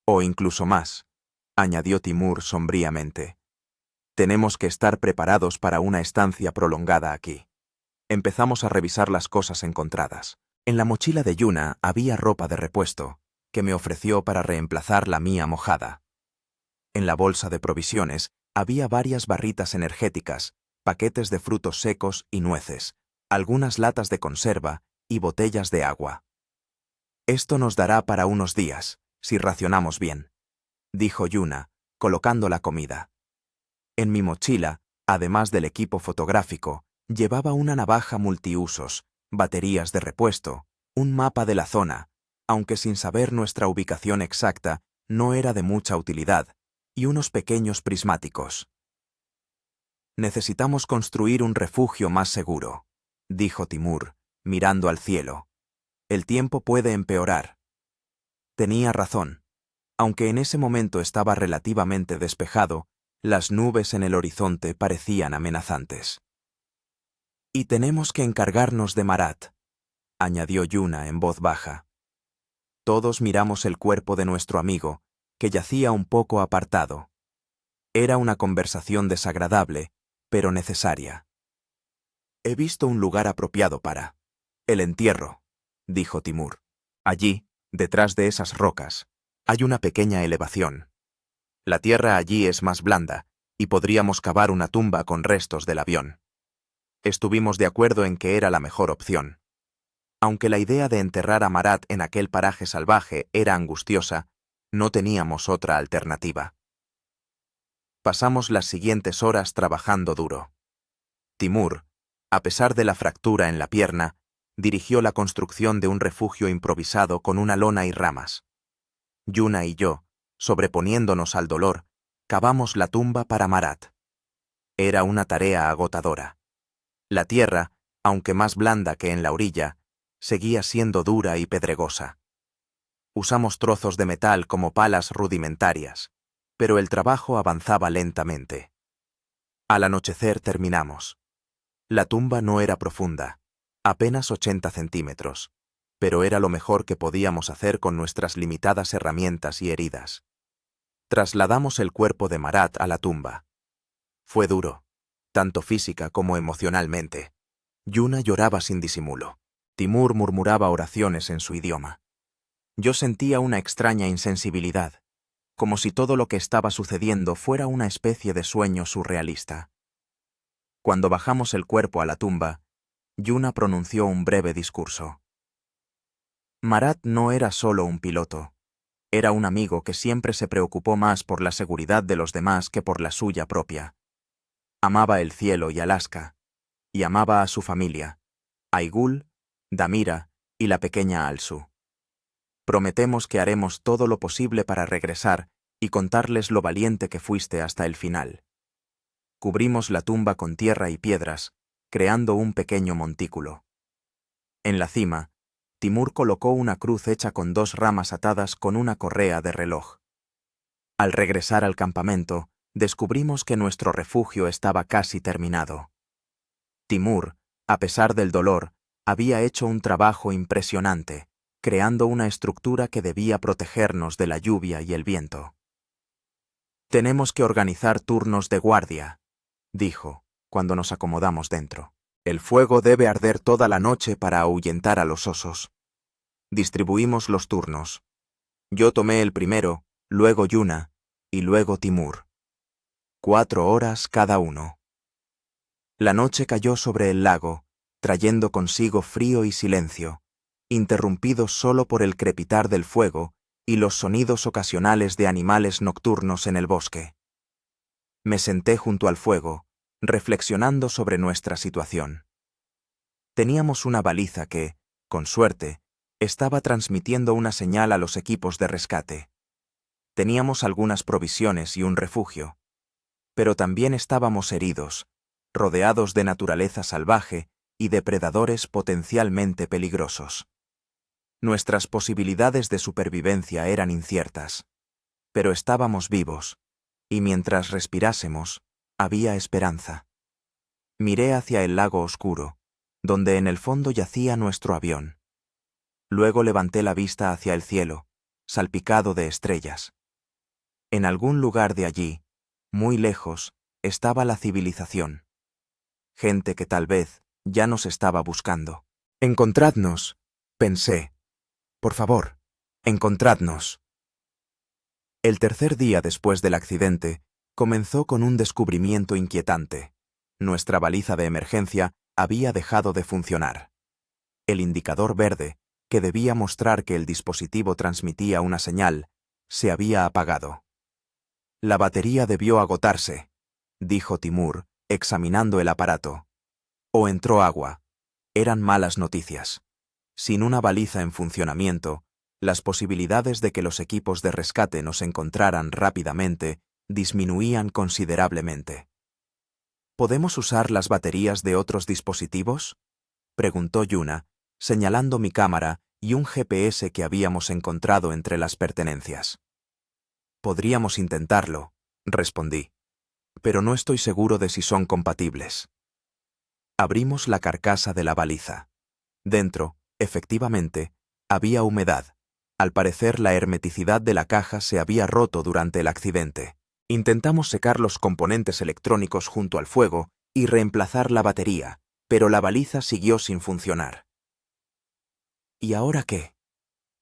«O incluso más», añadió Timur sombríamente. «Tenemos que estar preparados para una estancia prolongada aquí». Empezamos a revisar las cosas encontradas. En la mochila de Yuna había ropa de repuesto, que me ofreció para reemplazar la mía mojada. En la bolsa de provisiones había varias barritas energéticas, paquetes de frutos secos y nueces, algunas latas de conserva y botellas de agua. Esto nos dará para unos días, si racionamos bien, dijo Yuna, colocando la comida. En mi mochila, además del equipo fotográfico, llevaba una navaja multiusos, baterías de repuesto, un mapa de la zona, aunque sin saber nuestra ubicación exacta, no era de mucha utilidad, y unos pequeños prismáticos. Necesitamos construir un refugio más seguro, dijo Timur, mirando al cielo. El tiempo puede empeorar. Tenía razón. Aunque en ese momento estaba relativamente despejado, las nubes en el horizonte parecían amenazantes. Y tenemos que encargarnos de Marat, añadió Yuna en voz baja. Todos miramos el cuerpo de nuestro amigo, que yacía un poco apartado. Era una conversación desagradable, pero necesaria. He visto un lugar apropiado para el entierro, dijo Timur. Allí, detrás de esas rocas, hay una pequeña elevación. La tierra allí es más blanda, y podríamos cavar una tumba con restos del avión. Estuvimos de acuerdo en que era la mejor opción. Aunque la idea de enterrar a Marat en aquel paraje salvaje era angustiosa, no teníamos otra alternativa. Pasamos las siguientes horas trabajando duro. Timur, a pesar de la fractura en la pierna, dirigió la construcción de un refugio improvisado con una lona y ramas. Yuna y yo, sobreponiéndonos al dolor, cavamos la tumba para Marat. Era una tarea agotadora. La tierra, aunque más blanda que en la orilla, seguía siendo dura y pedregosa. Usamos trozos de metal como palas rudimentarias, pero el trabajo avanzaba lentamente. Al anochecer terminamos. La tumba no era profunda, apenas 80 centímetros, pero era lo mejor que podíamos hacer con nuestras limitadas herramientas y heridas. Trasladamos el cuerpo de Marat a la tumba. Fue duro, tanto física como emocionalmente. Yuna lloraba sin disimulo. Timur murmuraba oraciones en su idioma. Yo sentía una extraña insensibilidad, como si todo lo que estaba sucediendo fuera una especie de sueño surrealista. Cuando bajamos el cuerpo a la tumba, Yuna pronunció un breve discurso. Marat no era solo un piloto. Era un amigo que siempre se preocupó más por la seguridad de los demás que por la suya propia. Amaba el cielo y Alaska, y amaba a su familia, Aigul, Damira y la pequeña Alsu. Prometemos que haremos todo lo posible para regresar y contarles lo valiente que fuiste hasta el final. Cubrimos la tumba con tierra y piedras, creando un pequeño montículo. En la cima, Timur colocó una cruz hecha con 2 ramas atadas con una correa de reloj. Al regresar al campamento, descubrimos que nuestro refugio estaba casi terminado. Timur, a pesar del dolor, había hecho un trabajo impresionante, creando una estructura que debía protegernos de la lluvia y el viento. Tenemos que organizar turnos de guardia, dijo, cuando nos acomodamos dentro. El fuego debe arder toda la noche para ahuyentar a los osos. Distribuimos los turnos. Yo tomé el primero, luego Yuna, y luego Timur. 4 horas cada uno. La noche cayó sobre el lago, trayendo consigo frío y silencio, interrumpidos solo por el crepitar del fuego y los sonidos ocasionales de animales nocturnos en el bosque. Me senté junto al fuego, reflexionando sobre nuestra situación. Teníamos una baliza que, con suerte, estaba transmitiendo una señal a los equipos de rescate. Teníamos algunas provisiones y un refugio, pero también estábamos heridos, rodeados de naturaleza salvaje y depredadores potencialmente peligrosos. Nuestras posibilidades de supervivencia eran inciertas, pero estábamos vivos, y mientras respirásemos, había esperanza. Miré hacia el lago oscuro, donde en el fondo yacía nuestro avión. Luego levanté la vista hacia el cielo, salpicado de estrellas. En algún lugar de allí, muy lejos, estaba la civilización. Gente que tal vez ya nos estaba buscando. Encontradnos, pensé. Por favor, encontradnos. El tercer día después del accidente comenzó con un descubrimiento inquietante. Nuestra baliza de emergencia había dejado de funcionar. El indicador verde, que debía mostrar que el dispositivo transmitía una señal, se había apagado. La batería debió agotarse, dijo Timur, examinando el aparato. O entró agua. Eran malas noticias. Sin una baliza en funcionamiento, las posibilidades de que los equipos de rescate nos encontraran rápidamente disminuían considerablemente. ¿Podemos usar las baterías de otros dispositivos?, preguntó Yuna, señalando mi cámara y un GPS que habíamos encontrado entre las pertenencias. Podríamos intentarlo, respondí, pero no estoy seguro de si son compatibles. Abrimos la carcasa de la baliza. Dentro, efectivamente, había humedad. Al parecer, la hermeticidad de la caja se había roto durante el accidente. Intentamos secar los componentes electrónicos junto al fuego y reemplazar la batería, pero la baliza siguió sin funcionar. ¿Y ahora qué?,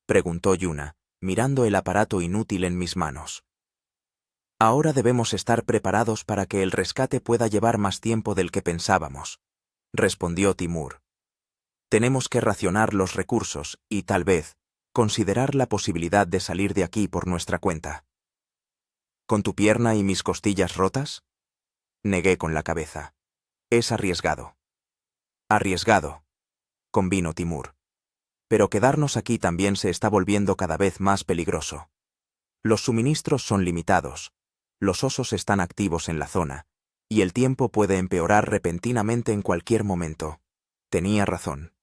preguntó Yuna, mirando el aparato inútil en mis manos. Ahora debemos estar preparados para que el rescate pueda llevar más tiempo del que pensábamos, respondió Timur. Tenemos que racionar los recursos y, tal vez, considerar la posibilidad de salir de aquí por nuestra cuenta. ¿Con tu pierna y mis costillas rotas? Negué con la cabeza. Es arriesgado. Arriesgado, convino Timur. Pero quedarnos aquí también se está volviendo cada vez más peligroso. Los suministros son limitados, los osos están activos en la zona, y el tiempo puede empeorar repentinamente en cualquier momento. Tenía razón.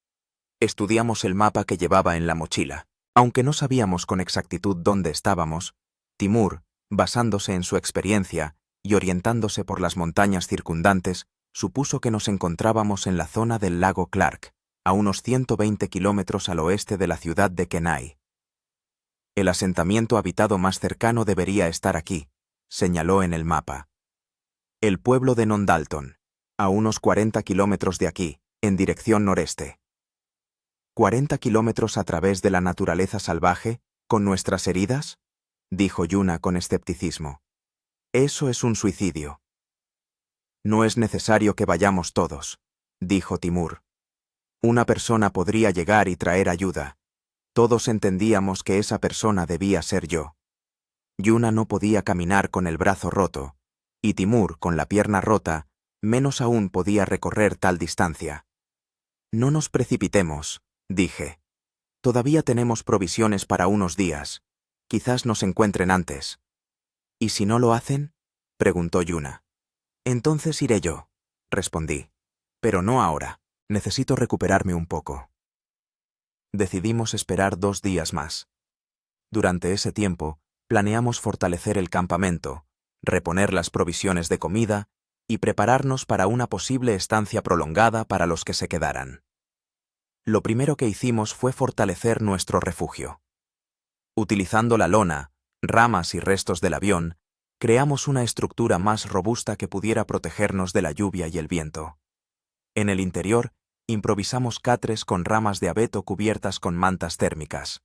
Estudiamos el mapa que llevaba en la mochila. Aunque no sabíamos con exactitud dónde estábamos, Timur, basándose en su experiencia y orientándose por las montañas circundantes, supuso que nos encontrábamos en la zona del lago Clark, a unos 120 kilómetros al oeste de la ciudad de Kenai. El asentamiento habitado más cercano debería estar aquí, señaló en el mapa. El pueblo de Nondalton, a unos 40 kilómetros de aquí, en dirección noreste. 40 kilómetros a través de la naturaleza salvaje, con nuestras heridas, dijo Yuna con escepticismo. Eso es un suicidio. No es necesario que vayamos todos, dijo Timur. Una persona podría llegar y traer ayuda. Todos entendíamos que esa persona debía ser yo. Yuna no podía caminar con el brazo roto, y Timur, con la pierna rota, menos aún podía recorrer tal distancia. No nos precipitemos, dije. Todavía tenemos provisiones para unos días. Quizás nos encuentren antes. ¿Y si no lo hacen?, preguntó Yuna. Entonces iré yo, respondí. Pero no ahora. Necesito recuperarme un poco. Decidimos esperar 2 días más. Durante ese tiempo, planeamos fortalecer el campamento, reponer las provisiones de comida y prepararnos para una posible estancia prolongada para los que se quedaran. Lo primero que hicimos fue fortalecer nuestro refugio. Utilizando la lona, ramas y restos del avión, creamos una estructura más robusta que pudiera protegernos de la lluvia y el viento. En el interior, improvisamos catres con ramas de abeto cubiertas con mantas térmicas.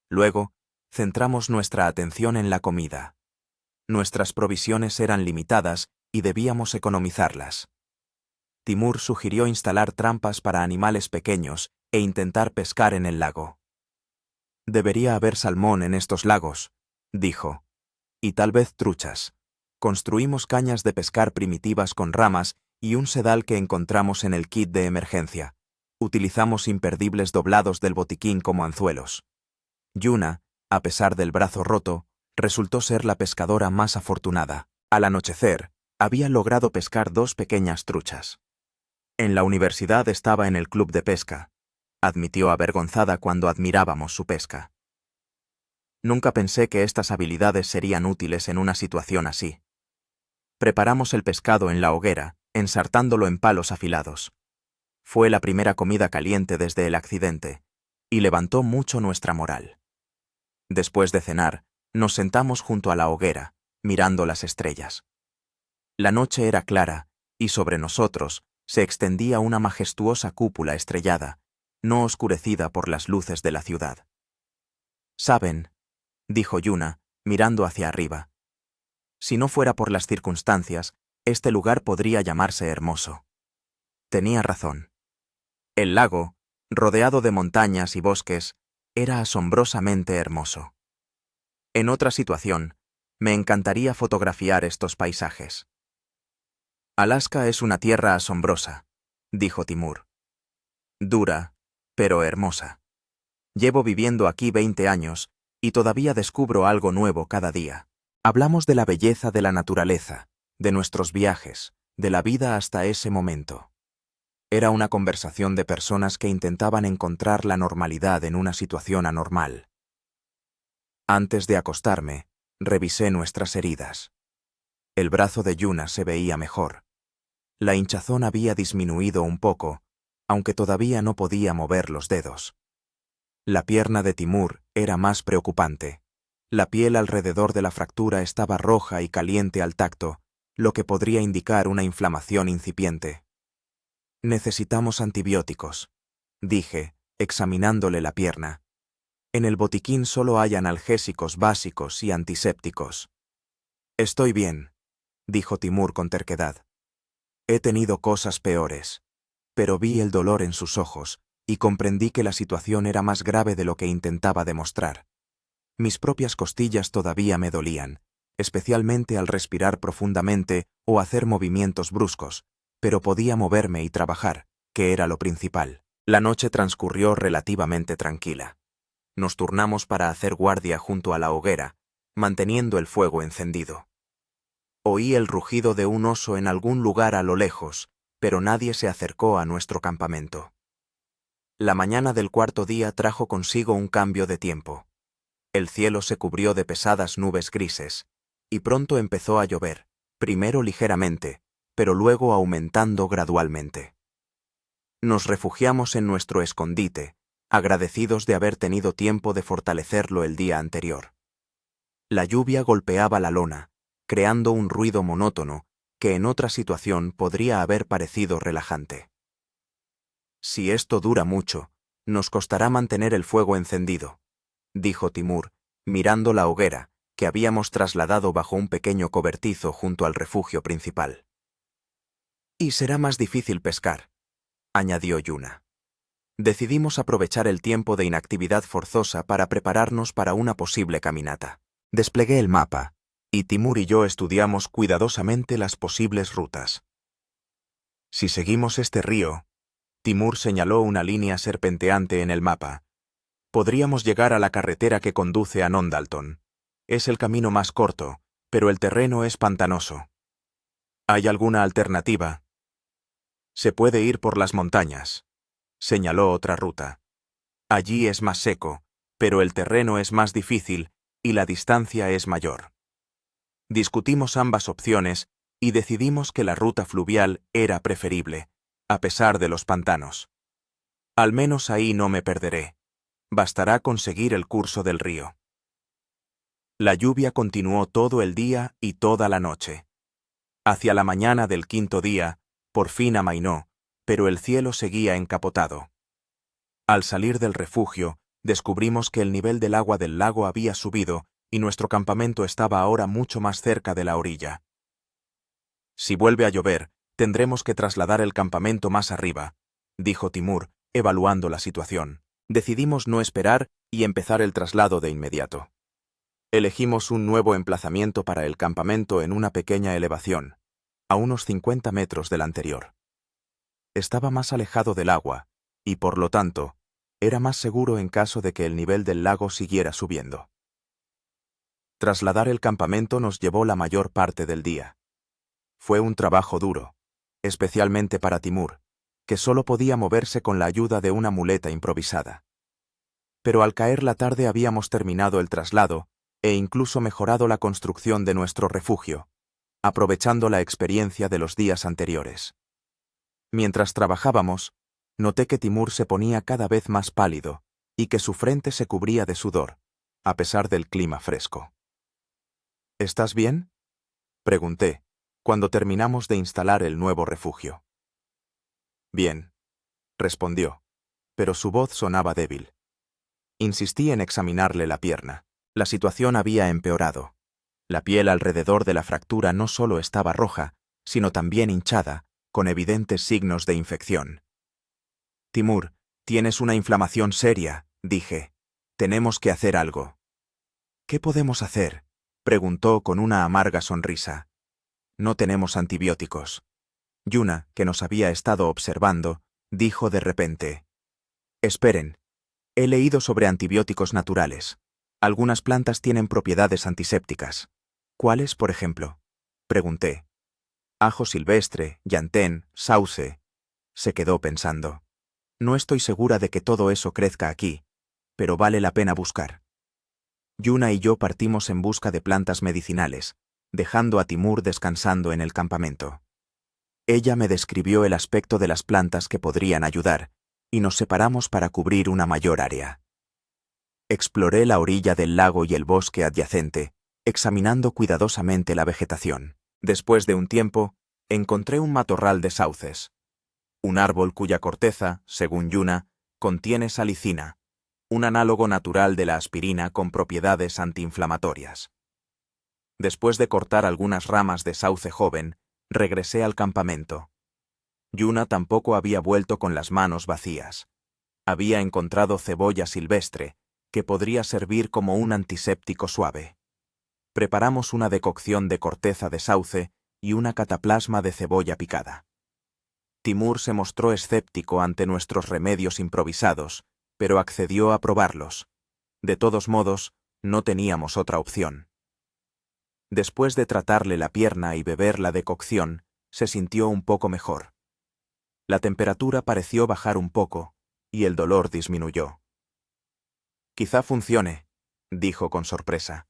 Luego, centramos nuestra atención en la comida. Nuestras provisiones eran limitadas y debíamos economizarlas. Timur sugirió instalar trampas para animales pequeños e intentar pescar en el lago. Debería haber salmón en estos lagos, dijo, y tal vez truchas. Construimos cañas de pescar primitivas con ramas y un sedal que encontramos en el kit de emergencia. Utilizamos imperdibles doblados del botiquín como anzuelos. Yuna, a pesar del brazo roto, resultó ser la pescadora más afortunada. Al anochecer, había logrado pescar 2 pequeñas truchas. En la universidad estaba en el club de pesca, admitió avergonzada cuando admirábamos su pesca. Nunca pensé que estas habilidades serían útiles en una situación así. Preparamos el pescado en la hoguera, ensartándolo en palos afilados. Fue la primera comida caliente desde el accidente, y levantó mucho nuestra moral. Después de cenar, nos sentamos junto a la hoguera, mirando las estrellas. La noche era clara, y sobre nosotros se extendía una majestuosa cúpula estrellada, no oscurecida por las luces de la ciudad. «¿Saben?», dijo Yuna, mirando hacia arriba. «Si no fuera por las circunstancias, este lugar podría llamarse hermoso». Tenía razón. El lago, rodeado de montañas y bosques, era asombrosamente hermoso. En otra situación, me encantaría fotografiar estos paisajes. Alaska es una tierra asombrosa, dijo Timur. Dura, pero hermosa. Llevo viviendo aquí 20 años y todavía descubro algo nuevo cada día. Hablamos de la belleza de la naturaleza, de nuestros viajes, de la vida hasta ese momento. Era una conversación de personas que intentaban encontrar la normalidad en una situación anormal. Antes de acostarme, revisé nuestras heridas. El brazo de Yuna se veía mejor. La hinchazón había disminuido un poco, aunque todavía no podía mover los dedos. La pierna de Timur era más preocupante. La piel alrededor de la fractura estaba roja y caliente al tacto, lo que podría indicar una inflamación incipiente. Necesitamos antibióticos, dije, examinándole la pierna. En el botiquín solo hay analgésicos básicos y antisépticos. Estoy bien, dijo Timur con terquedad. He tenido cosas peores, pero vi el dolor en sus ojos y comprendí que la situación era más grave de lo que intentaba demostrar. Mis propias costillas todavía me dolían, especialmente al respirar profundamente o hacer movimientos bruscos, pero podía moverme y trabajar, que era lo principal. La noche transcurrió relativamente tranquila. Nos turnamos para hacer guardia junto a la hoguera, manteniendo el fuego encendido. Oí el rugido de un oso en algún lugar a lo lejos, pero nadie se acercó a nuestro campamento. La mañana del cuarto día trajo consigo un cambio de tiempo. El cielo se cubrió de pesadas nubes grises, y pronto empezó a llover, primero ligeramente, pero luego aumentando gradualmente. Nos refugiamos en nuestro escondite, agradecidos de haber tenido tiempo de fortalecerlo el día anterior. La lluvia golpeaba la lona, creando un ruido monótono que en otra situación podría haber parecido relajante. Si esto dura mucho, nos costará mantener el fuego encendido, dijo Timur, mirando la hoguera, que habíamos trasladado bajo un pequeño cobertizo junto al refugio principal. Y será más difícil pescar, añadió Yuna. Decidimos aprovechar el tiempo de inactividad forzosa para prepararnos para una posible caminata. Desplegué el mapa, y Timur y yo estudiamos cuidadosamente las posibles rutas. Si seguimos este río, Timur señaló una línea serpenteante en el mapa. Podríamos llegar a la carretera que conduce a Nondalton. Es el camino más corto, pero el terreno es pantanoso. ¿Hay alguna alternativa? Se puede ir por las montañas, señaló otra ruta. Allí es más seco, pero el terreno es más difícil y la distancia es mayor. Discutimos ambas opciones y decidimos que la ruta fluvial era preferible, a pesar de los pantanos. Al menos ahí no me perderé. Bastará conseguir el curso del río. La lluvia continuó todo el día y toda la noche. Hacia la mañana del quinto día, por fin amainó, pero el cielo seguía encapotado. Al salir del refugio, descubrimos que el nivel del agua del lago había subido y nuestro campamento estaba ahora mucho más cerca de la orilla. Si vuelve a llover, tendremos que trasladar el campamento más arriba, dijo Timur, evaluando la situación. Decidimos no esperar y empezar el traslado de inmediato. Elegimos un nuevo emplazamiento para el campamento en una pequeña elevación, a unos 50 metros del anterior. Estaba más alejado del agua, y por lo tanto, era más seguro en caso de que el nivel del lago siguiera subiendo. Trasladar el campamento nos llevó la mayor parte del día. Fue un trabajo duro, especialmente para Timur, que solo podía moverse con la ayuda de una muleta improvisada. Pero al caer la tarde habíamos terminado el traslado e incluso mejorado la construcción de nuestro refugio, aprovechando la experiencia de los días anteriores. Mientras trabajábamos, noté que Timur se ponía cada vez más pálido y que su frente se cubría de sudor, a pesar del clima fresco. ¿Estás bien?, pregunté, cuando terminamos de instalar el nuevo refugio. Bien, respondió, pero su voz sonaba débil. Insistí en examinarle la pierna. La situación había empeorado. La piel alrededor de la fractura no solo estaba roja, sino también hinchada, con evidentes signos de infección. Timur, tienes una inflamación seria, dije. Tenemos que hacer algo. ¿Qué podemos hacer?, preguntó con una amarga sonrisa. No tenemos antibióticos. Yuna, que nos había estado observando, dijo de repente. Esperen. He leído sobre antibióticos naturales. Algunas plantas tienen propiedades antisépticas. ¿Cuáles, por ejemplo?, pregunté. Ajo silvestre, llantén, sauce. Se quedó pensando. No estoy segura de que todo eso crezca aquí, pero vale la pena buscar. Yuna y yo partimos en busca de plantas medicinales, dejando a Timur descansando en el campamento. Ella me describió el aspecto de las plantas que podrían ayudar, y nos separamos para cubrir una mayor área. Exploré la orilla del lago y el bosque adyacente, examinando cuidadosamente la vegetación. Después de un tiempo, encontré un matorral de sauces, un árbol cuya corteza, según Yuna, contiene salicina, un análogo natural de la aspirina con propiedades antiinflamatorias. Después de cortar algunas ramas de sauce joven, regresé al campamento. Yuna tampoco había vuelto con las manos vacías. Había encontrado cebolla silvestre, que podría servir como un antiséptico suave. Preparamos una decocción de corteza de sauce y una cataplasma de cebolla picada. Timur se mostró escéptico ante nuestros remedios improvisados, pero accedió a probarlos. De todos modos, no teníamos otra opción. Después de tratarle la pierna y beber la decocción, se sintió un poco mejor. La temperatura pareció bajar un poco, y el dolor disminuyó. Quizá funcione, dijo con sorpresa.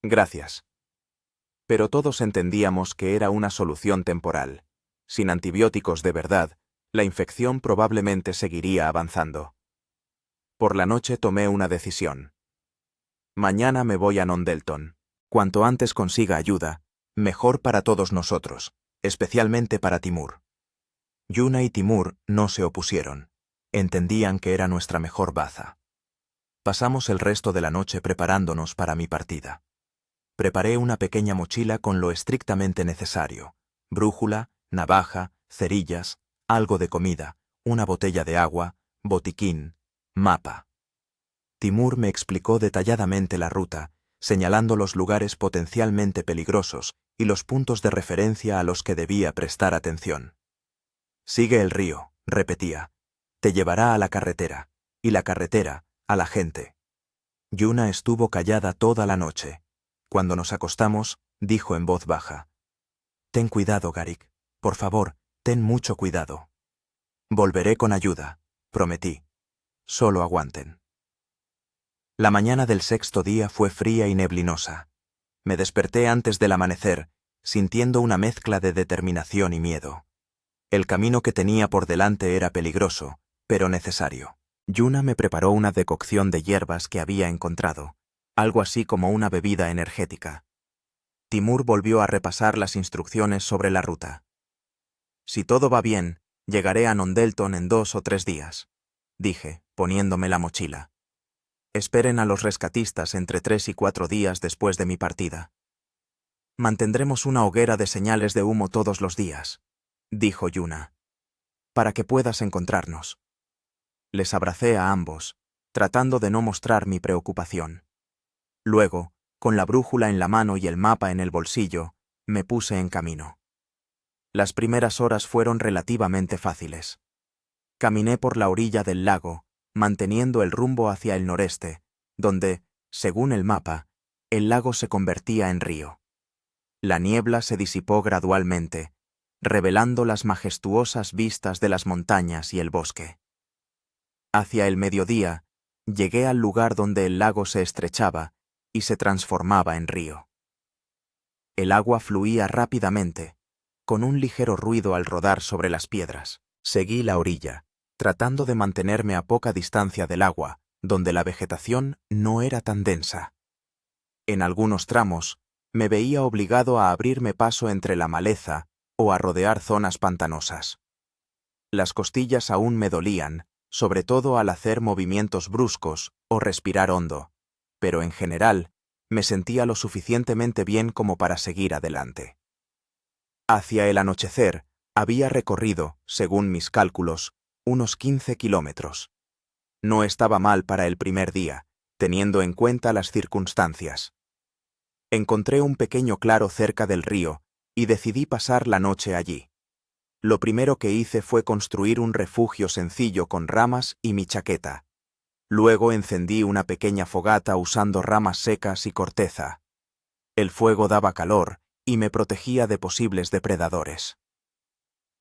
Gracias. Pero todos entendíamos que era una solución temporal. Sin antibióticos de verdad, la infección probablemente seguiría avanzando. Por la noche tomé una decisión. Mañana me voy a Nondelton. Cuanto antes consiga ayuda, mejor para todos nosotros, especialmente para Timur. Yuna y Timur no se opusieron. Entendían que era nuestra mejor baza. Pasamos el resto de la noche preparándonos para mi partida. Preparé una pequeña mochila con lo estrictamente necesario: brújula, navaja, cerillas, algo de comida, una botella de agua, botiquín, mapa. Timur me explicó detalladamente la ruta, señalando los lugares potencialmente peligrosos y los puntos de referencia a los que debía prestar atención. Sigue el río, repetía. Te llevará a la carretera, y la carretera, a la gente. Yuna estuvo callada toda la noche. Cuando nos acostamos, dijo en voz baja. Ten cuidado, Garik. Por favor, ten mucho cuidado. Volveré con ayuda, prometí. Solo aguanten. La mañana del sexto día fue fría y neblinosa. Me desperté antes del amanecer, sintiendo una mezcla de determinación y miedo. El camino que tenía por delante era peligroso, pero necesario. Yuna me preparó una decocción de hierbas que había encontrado, algo así como una bebida energética. Timur volvió a repasar las instrucciones sobre la ruta. Si todo va bien, llegaré a Nondelton en 2 o 3 días, dije, poniéndome la mochila. Esperen a los rescatistas entre 3 y 4 días después de mi partida. Mantendremos una hoguera de señales de humo todos los días, dijo Yuna, para que puedas encontrarnos. Les abracé a ambos, tratando de no mostrar mi preocupación. Luego, con la brújula en la mano y el mapa en el bolsillo, me puse en camino. Las primeras horas fueron relativamente fáciles. Caminé por la orilla del lago, manteniendo el rumbo hacia el noreste, donde, según el mapa, el lago se convertía en río. La niebla se disipó gradualmente, revelando las majestuosas vistas de las montañas y el bosque. Hacia el mediodía, llegué al lugar donde el lago se estrechaba y se transformaba en río. El agua fluía rápidamente, con un ligero ruido al rodar sobre las piedras. Seguí la orilla, tratando de mantenerme a poca distancia del agua, donde la vegetación no era tan densa. En algunos tramos, me veía obligado a abrirme paso entre la maleza o a rodear zonas pantanosas. Las costillas aún me dolían, sobre todo al hacer movimientos bruscos o respirar hondo, pero en general me sentía lo suficientemente bien como para seguir adelante. Hacia el anochecer, Había recorrido, según mis cálculos, unos 15 kilómetros. No estaba mal para el primer día, teniendo en cuenta las circunstancias. Encontré un pequeño claro cerca del río y decidí pasar la noche allí. Lo primero que hice fue construir un refugio sencillo con ramas y mi chaqueta. Luego encendí una pequeña fogata usando ramas secas y corteza. El fuego daba calor y me protegía de posibles depredadores.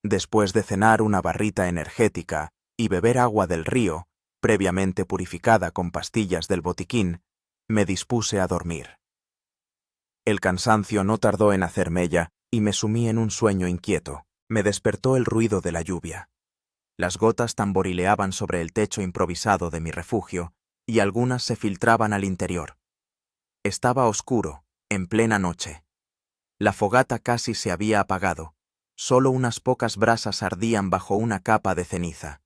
Después de cenar una barrita energética y beber agua del río, previamente purificada con pastillas del botiquín, me dispuse a dormir. El cansancio no tardó en hacer mella y me sumí en un sueño inquieto. Me despertó el ruido de la lluvia. Las gotas tamborileaban sobre el techo improvisado de mi refugio y algunas se filtraban al interior. Estaba oscuro, en plena noche. La fogata casi se había apagado. Solo unas pocas brasas ardían bajo una capa de ceniza.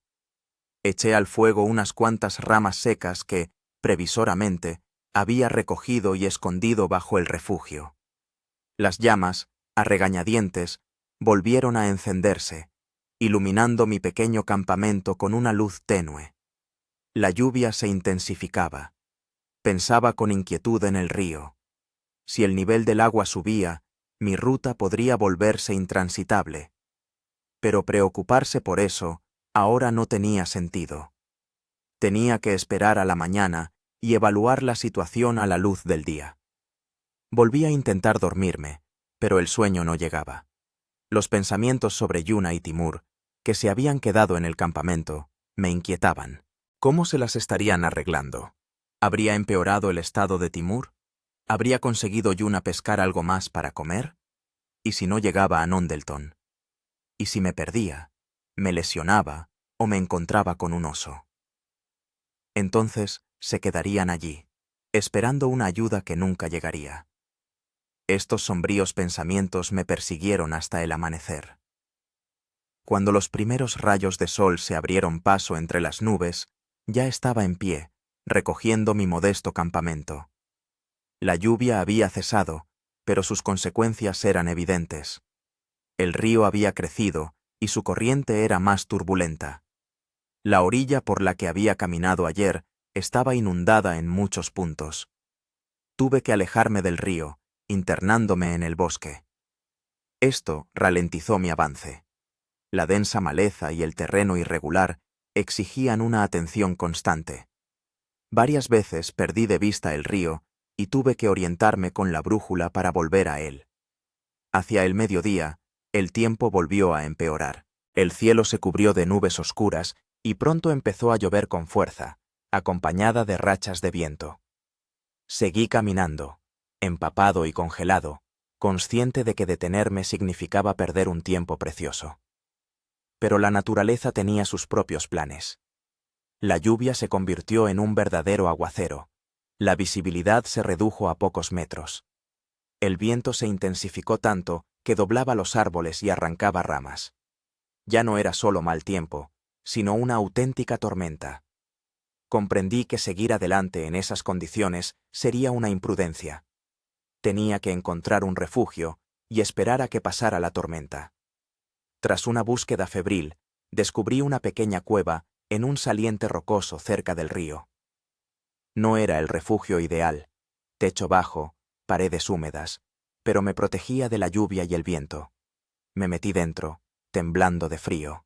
Eché al fuego unas cuantas ramas secas que, previsoramente, había recogido y escondido bajo el refugio. Las llamas, a regañadientes, volvieron a encenderse, iluminando mi pequeño campamento con una luz tenue. La lluvia se intensificaba. Pensaba con inquietud en el río. Si el nivel del agua subía, mi ruta podría volverse intransitable. Pero preocuparse por eso ahora no tenía sentido. Tenía que esperar a la mañana y evaluar la situación a la luz del día. Volví a intentar dormirme, pero el sueño no llegaba. Los pensamientos sobre Yuna y Timur, que se habían quedado en el campamento, me inquietaban. ¿Cómo se las estarían arreglando? ¿Habría empeorado el estado de Timur? ¿Habría conseguido Yuna pescar algo más para comer? ¿Y si no llegaba a Nondelton? ¿Y si me perdía, me lesionaba o me encontraba con un oso? Entonces se quedarían allí, esperando una ayuda que nunca llegaría. Estos sombríos pensamientos me persiguieron hasta el amanecer. Cuando los primeros rayos de sol se abrieron paso entre las nubes, ya estaba en pie, recogiendo mi modesto campamento. La lluvia había cesado, pero sus consecuencias eran evidentes. El río había crecido y su corriente era más turbulenta. La orilla por la que había caminado ayer estaba inundada en muchos puntos. Tuve que alejarme del río, internándome en el bosque. Esto ralentizó mi avance. La densa maleza y el terreno irregular exigían una atención constante. Varias veces perdí de vista el río y tuve que orientarme con la brújula para volver a él. Hacia el mediodía, el tiempo volvió a empeorar. El cielo se cubrió de nubes oscuras y pronto empezó a llover con fuerza, acompañada de rachas de viento. Seguí caminando, empapado y congelado, consciente de que detenerme significaba perder un tiempo precioso. Pero la naturaleza tenía sus propios planes. La lluvia se convirtió en un verdadero aguacero. La visibilidad se redujo a pocos metros. El viento se intensificó tanto que doblaba los árboles y arrancaba ramas. Ya no era solo mal tiempo, sino una auténtica tormenta. Comprendí que seguir adelante en esas condiciones sería una imprudencia. Tenía que encontrar un refugio y esperar a que pasara la tormenta. Tras una búsqueda febril, descubrí una pequeña cueva en un saliente rocoso cerca del río. No era el refugio ideal, techo bajo, paredes húmedas, pero me protegía de la lluvia y el viento. Me metí dentro, temblando de frío.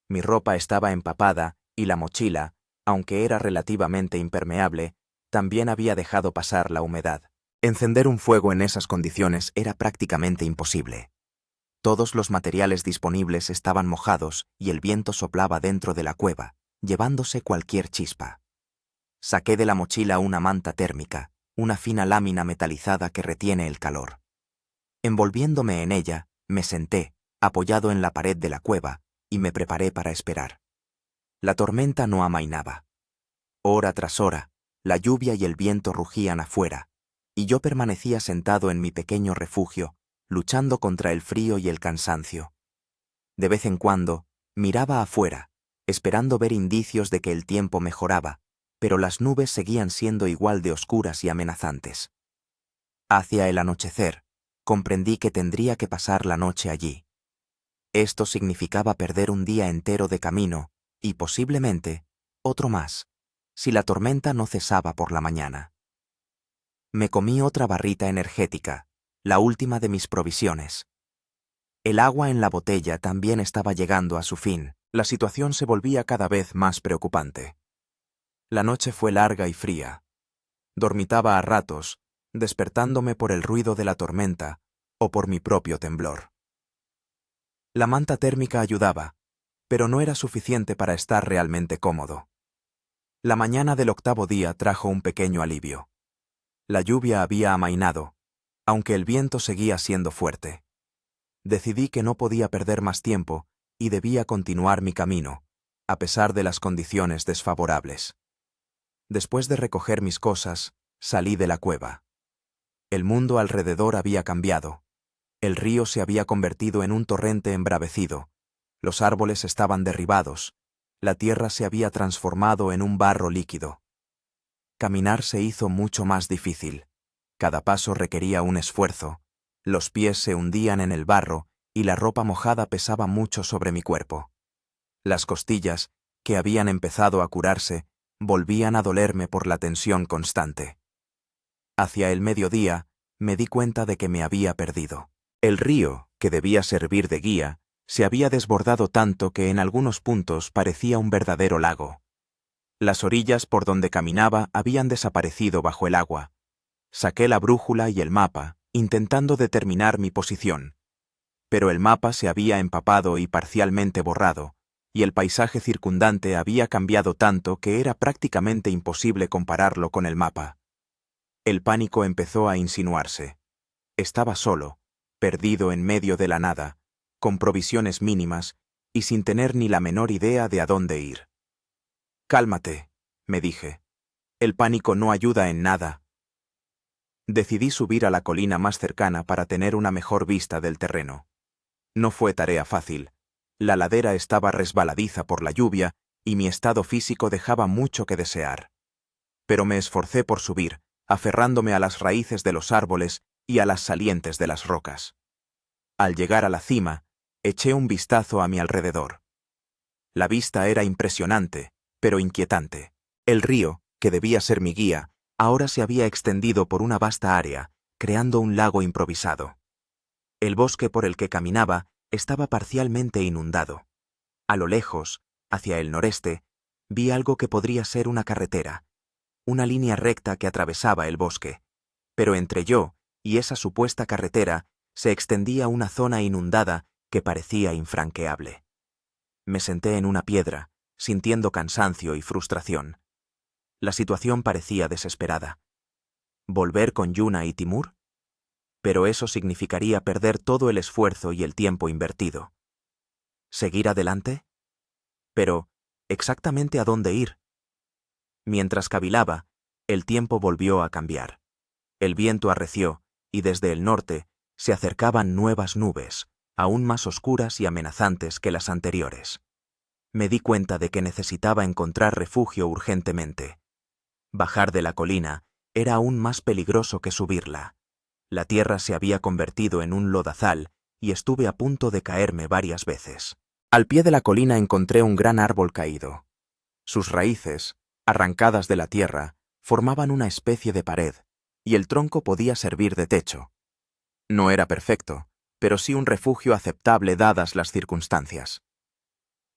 Mi ropa estaba empapada y la mochila, aunque era relativamente impermeable, también había dejado pasar la humedad. Encender un fuego en esas condiciones era prácticamente imposible. Todos los materiales disponibles estaban mojados y el viento soplaba dentro de la cueva, llevándose cualquier chispa. Saqué de la mochila una manta térmica, una fina lámina metalizada que retiene el calor. Envolviéndome en ella, me senté, apoyado en la pared de la cueva, y me preparé para esperar. La tormenta no amainaba. Hora tras hora, la lluvia y el viento rugían afuera, y yo permanecía sentado en mi pequeño refugio, luchando contra el frío y el cansancio. De vez en cuando, miraba afuera, esperando ver indicios de que el tiempo mejoraba, pero las nubes seguían siendo igual de oscuras y amenazantes. Hacia el anochecer, comprendí que tendría que pasar la noche allí. Esto significaba perder un día entero de camino y posiblemente otro más, si la tormenta no cesaba por la mañana. Me comí otra barrita energética, la última de mis provisiones. El agua en la botella también estaba llegando a su fin. La situación se volvía cada vez más preocupante. La noche fue larga y fría. Dormitaba a ratos, despertándome por el ruido de la tormenta o por mi propio temblor. La manta térmica ayudaba, pero no era suficiente para estar realmente cómodo. La mañana del 8º día trajo un pequeño alivio. La lluvia había amainado, aunque el viento seguía siendo fuerte. Decidí que no podía perder más tiempo y debía continuar mi camino, a pesar de las condiciones desfavorables. Después de recoger mis cosas, salí de la cueva. El mundo alrededor había cambiado. El río se había convertido en un torrente embravecido. Los árboles estaban derribados. La tierra se había transformado en un barro líquido. Caminar se hizo mucho más difícil. Cada paso requería un esfuerzo. Los pies se hundían en el barro y la ropa mojada pesaba mucho sobre mi cuerpo. Las costillas, que habían empezado a curarse, volvían a dolerme por la tensión constante. Hacia el mediodía, me di cuenta de que me había perdido. El río, que debía servir de guía, se había desbordado tanto que en algunos puntos parecía un verdadero lago. Las orillas por donde caminaba habían desaparecido bajo el agua. Saqué la brújula y el mapa, intentando determinar mi posición. Pero el mapa se había empapado y parcialmente borrado, y el paisaje circundante había cambiado tanto que era prácticamente imposible compararlo con el mapa. El pánico empezó a insinuarse. Estaba solo, perdido en medio de la nada, con provisiones mínimas y sin tener ni la menor idea de a dónde ir. «Cálmate», me dije. «El pánico no ayuda en nada». Decidí subir a la colina más cercana para tener una mejor vista del terreno. No fue tarea fácil. La ladera estaba resbaladiza por la lluvia y mi estado físico dejaba mucho que desear. Pero me esforcé por subir, aferrándome a las raíces de los árboles y a las salientes de las rocas. Al llegar a la cima, eché un vistazo a mi alrededor. La vista era impresionante, pero inquietante. El río, que debía ser mi guía, ahora se había extendido por una vasta área, creando un lago improvisado. El bosque por el que caminaba estaba parcialmente inundado. A lo lejos, hacia el noreste, vi algo que podría ser una carretera, una línea recta que atravesaba el bosque, pero entre yo y esa supuesta carretera se extendía una zona inundada que parecía infranqueable. Me senté en una piedra, sintiendo cansancio y frustración. La situación parecía desesperada. ¿Volver con Yuna y Timur? Pero eso significaría perder todo el esfuerzo y el tiempo invertido. ¿Seguir adelante? Pero, ¿exactamente a dónde ir? Mientras cavilaba, el tiempo volvió a cambiar. El viento arreció, y desde el norte se acercaban nuevas nubes, aún más oscuras y amenazantes que las anteriores. Me di cuenta de que necesitaba encontrar refugio urgentemente. Bajar de la colina era aún más peligroso que subirla. La tierra se había convertido en un lodazal y estuve a punto de caerme varias veces. Al pie de la colina encontré un gran árbol caído. Sus raíces, arrancadas de la tierra, formaban una especie de pared, y el tronco podía servir de techo. No era perfecto, pero sí un refugio aceptable dadas las circunstancias.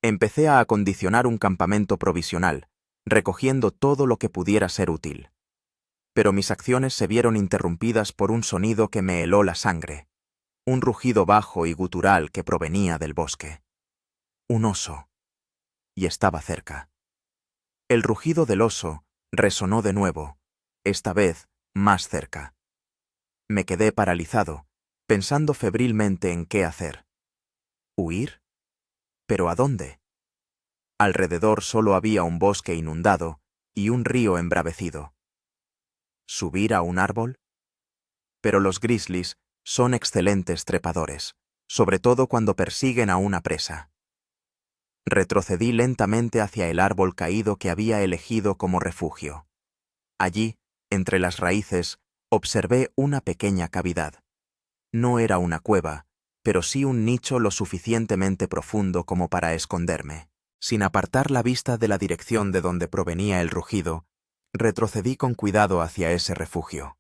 Empecé a acondicionar un campamento provisional, recogiendo todo lo que pudiera ser útil. Pero mis acciones se vieron interrumpidas por un sonido que me heló la sangre, un rugido bajo y gutural que provenía del bosque. Un oso. Y estaba cerca. El rugido del oso resonó de nuevo, esta vez más cerca. Me quedé paralizado, pensando febrilmente en qué hacer. ¿Huir? ¿Pero a dónde? Alrededor solo había un bosque inundado y un río embravecido. ¿Subir a un árbol? Pero los grizzlies son excelentes trepadores, sobre todo cuando persiguen a una presa. Retrocedí lentamente hacia el árbol caído que había elegido como refugio. Allí, entre las raíces, observé una pequeña cavidad. No era una cueva, pero sí un nicho lo suficientemente profundo como para esconderme. Sin apartar la vista de la dirección de donde provenía el rugido, retrocedí con cuidado hacia ese refugio.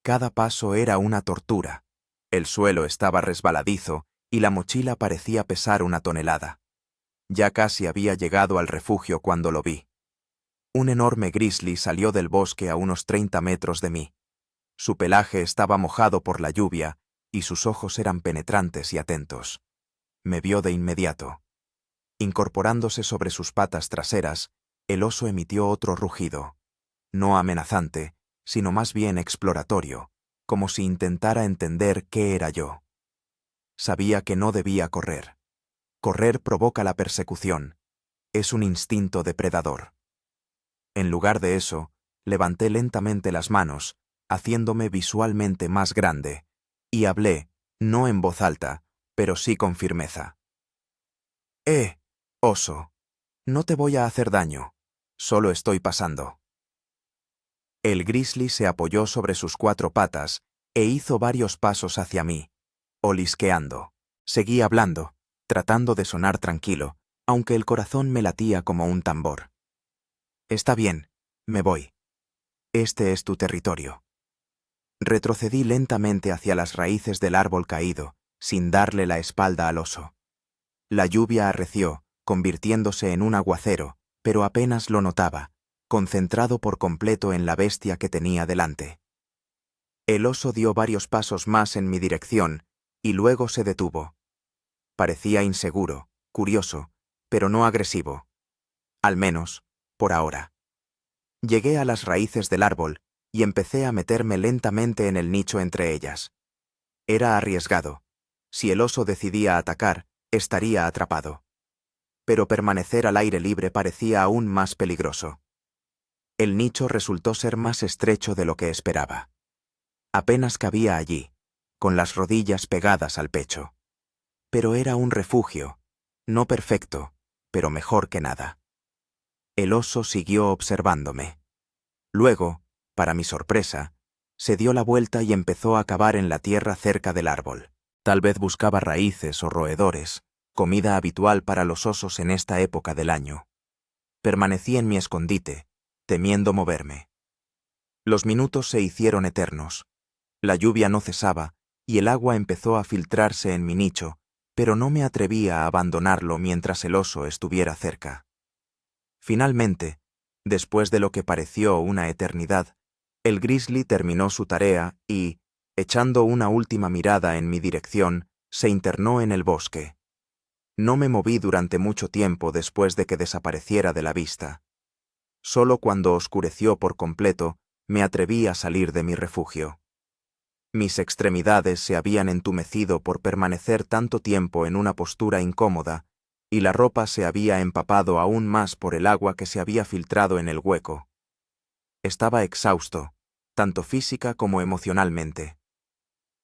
Cada paso era una tortura. El suelo estaba resbaladizo y la mochila parecía pesar 1 tonelada. Ya casi había llegado al refugio cuando lo vi. Un enorme grizzly salió del bosque a unos 30 metros de mí. Su pelaje estaba mojado por la lluvia y sus ojos eran penetrantes y atentos. Me vio de inmediato. Incorporándose sobre sus patas traseras, el oso emitió otro rugido. No amenazante, sino más bien exploratorio, como si intentara entender qué era yo. Sabía que no debía correr. Correr provoca la persecución. Es un instinto depredador. En lugar de eso, levanté lentamente las manos, haciéndome visualmente más grande, y hablé, no en voz alta, pero sí con firmeza. Oso, no te voy a hacer daño, solo estoy pasando. El grizzly se apoyó sobre sus 4 patas e hizo varios pasos hacia mí, olisqueando. Seguí hablando, tratando de sonar tranquilo, aunque el corazón me latía como un tambor. Está bien, me voy. Este es tu territorio. Retrocedí lentamente hacia las raíces del árbol caído, sin darle la espalda al oso. La lluvia arreció, convirtiéndose en un aguacero, pero apenas lo notaba, concentrado por completo en la bestia que tenía delante. El oso dio varios pasos más en mi dirección, y luego se detuvo. Parecía inseguro, curioso, pero no agresivo. Al menos, por ahora. Llegué a las raíces del árbol y empecé a meterme lentamente en el nicho entre ellas. Era arriesgado. Si el oso decidía atacar, estaría atrapado. Pero permanecer al aire libre parecía aún más peligroso. El nicho resultó ser más estrecho de lo que esperaba. Apenas cabía allí, con las rodillas pegadas al pecho. Pero era un refugio, no perfecto, pero mejor que nada. El oso siguió observándome. Luego, para mi sorpresa, se dio la vuelta y empezó a cavar en la tierra cerca del árbol. Tal vez buscaba raíces o roedores, comida habitual para los osos en esta época del año. Permanecí en mi escondite, temiendo moverme. Los minutos se hicieron eternos. La lluvia no cesaba y el agua empezó a filtrarse en mi nicho, pero no me atrevía a abandonarlo mientras el oso estuviera cerca. Finalmente, después de lo que pareció una eternidad, el grizzly terminó su tarea y, echando una última mirada en mi dirección, se internó en el bosque. No me moví durante mucho tiempo después de que desapareciera de la vista. Solo cuando oscureció por completo, me atreví a salir de mi refugio. Mis extremidades se habían entumecido por permanecer tanto tiempo en una postura incómoda, y la ropa se había empapado aún más por el agua que se había filtrado en el hueco. Estaba exhausto, tanto física como emocionalmente.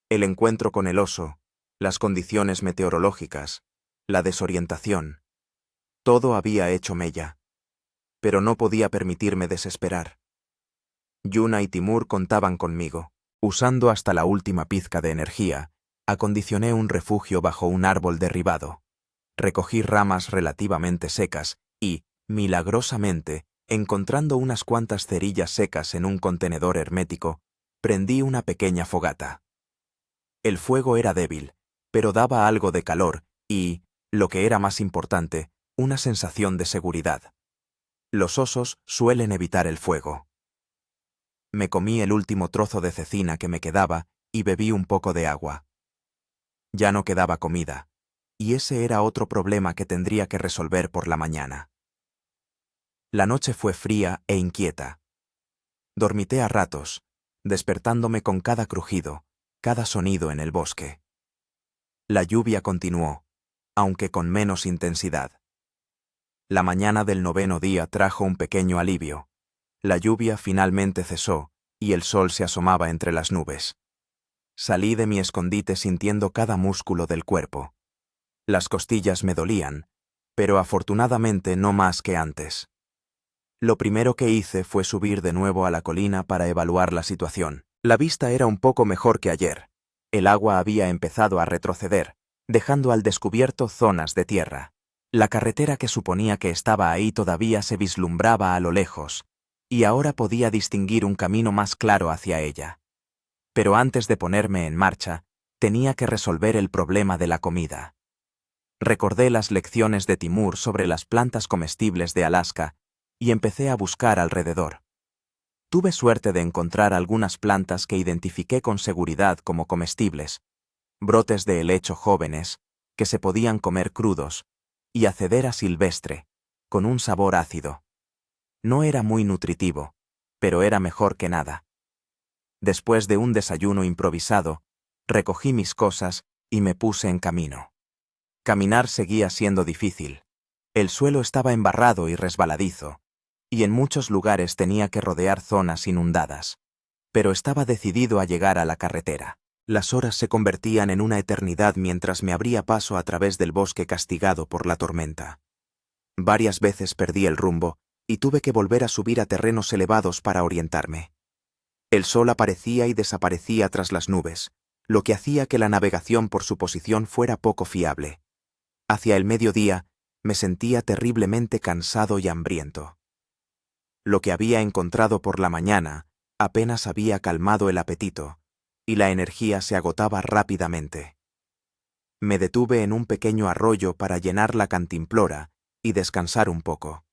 El encuentro con el oso, las condiciones meteorológicas, la desorientación, todo había hecho mella. Pero no podía permitirme desesperar. Yuna y Timur contaban conmigo. Usando hasta la última pizca de energía, acondicioné un refugio bajo un árbol derribado. Recogí ramas relativamente secas y, milagrosamente, encontrando unas cuantas cerillas secas en un contenedor hermético, prendí una pequeña fogata. El fuego era débil, pero daba algo de calor y, lo que era más importante, una sensación de seguridad. Los osos suelen evitar el fuego. Me comí el último trozo de cecina que me quedaba y bebí un poco de agua. Ya no quedaba comida, y ese era otro problema que tendría que resolver por la mañana. La noche fue fría e inquieta. Dormité a ratos, despertándome con cada crujido, cada sonido en el bosque. La lluvia continuó, aunque con menos intensidad. La mañana del 9º día trajo un pequeño alivio. La lluvia finalmente cesó y el sol se asomaba entre las nubes. Salí de mi escondite sintiendo cada músculo del cuerpo. Las costillas me dolían, pero afortunadamente no más que antes. Lo primero que hice fue subir de nuevo a la colina para evaluar la situación. La vista era un poco mejor que ayer, El agua había empezado a retroceder, dejando al descubierto zonas de tierra. La carretera que suponía que estaba ahí todavía se vislumbraba a lo lejos, y ahora podía distinguir un camino más claro hacia ella. Pero antes de ponerme en marcha, tenía que resolver el problema de la comida. Recordé las lecciones de Timur sobre las plantas comestibles de Alaska y empecé a buscar alrededor. Tuve suerte de encontrar algunas plantas que identifiqué con seguridad como comestibles, brotes de helecho jóvenes, que se podían comer crudos, y acedera silvestre, con un sabor ácido. No era muy nutritivo, pero era mejor que nada. Después de un desayuno improvisado, recogí mis cosas y me puse en camino. Caminar seguía siendo difícil. El suelo estaba embarrado y resbaladizo, y en muchos lugares tenía que rodear zonas inundadas. Pero estaba decidido a llegar a la carretera. Las horas se convertían en una eternidad mientras me abría paso a través del bosque castigado por la tormenta. Varias veces perdí el rumbo y tuve que volver a subir a terrenos elevados para orientarme. El sol aparecía y desaparecía tras las nubes, lo que hacía que la navegación por su posición fuera poco fiable. Hacia el mediodía, me sentía terriblemente cansado y hambriento. Lo que había encontrado por la mañana apenas había calmado el apetito, y la energía se agotaba rápidamente. Me detuve en un pequeño arroyo para llenar la cantimplora y descansar un poco.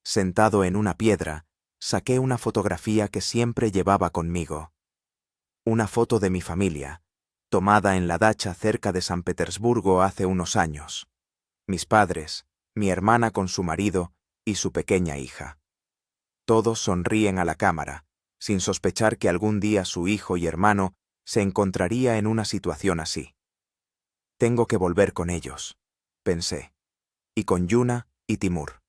Sentado en una piedra, saqué una fotografía que siempre llevaba conmigo. Una foto de mi familia, tomada en la dacha cerca de San Petersburgo hace unos años. Mis padres, mi hermana con su marido y su pequeña hija. Todos sonríen a la cámara, sin sospechar que algún día su hijo y hermano se encontraría en una situación así. Tengo que volver con ellos, pensé, y con Yuna y Timur.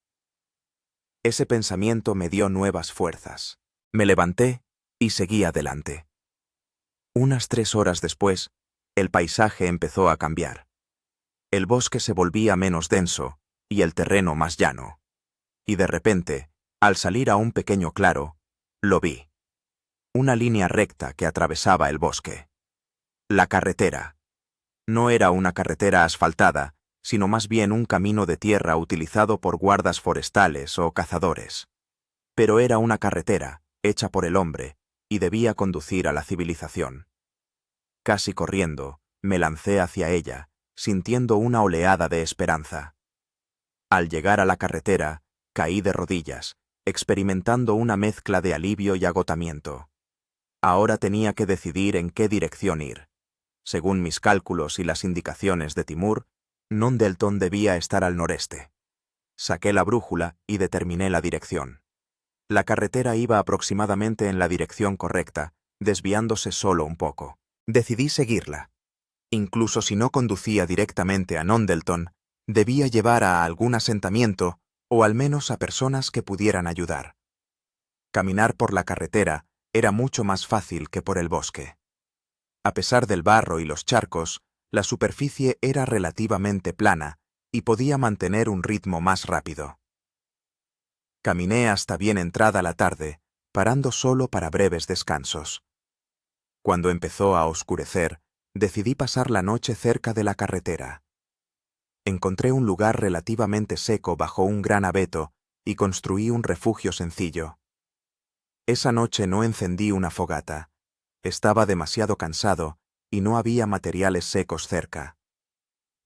Ese pensamiento me dio nuevas fuerzas. Me levanté y seguí adelante. Unas 3 horas después, el paisaje empezó a cambiar. El bosque se volvía menos denso y el terreno más llano. Y de repente, al salir a un pequeño claro, lo vi. Una línea recta que atravesaba el bosque. La carretera. No era una carretera asfaltada, sino más bien un camino de tierra utilizado por guardas forestales o cazadores. Pero era una carretera, hecha por el hombre, y debía conducir a la civilización. Casi corriendo, me lancé hacia ella, sintiendo una oleada de esperanza. Al llegar a la carretera, caí de rodillas, experimentando una mezcla de alivio y agotamiento. Ahora tenía que decidir en qué dirección ir. Según mis cálculos y las indicaciones de Timur, Nondelton debía estar al noreste. Saqué la brújula y determiné la dirección. La carretera iba aproximadamente en la dirección correcta, desviándose solo un poco. Decidí seguirla. Incluso si no conducía directamente a Nondelton, debía llevar a algún asentamiento o al menos a personas que pudieran ayudar. Caminar por la carretera era mucho más fácil que por el bosque. A pesar del barro y los charcos, la superficie era relativamente plana y podía mantener un ritmo más rápido. Caminé hasta bien entrada la tarde, parando solo para breves descansos. Cuando empezó a oscurecer, decidí pasar la noche cerca de la carretera. Encontré un lugar relativamente seco bajo un gran abeto y construí un refugio sencillo. Esa noche no encendí una fogata. Estaba demasiado cansado y no había materiales secos cerca.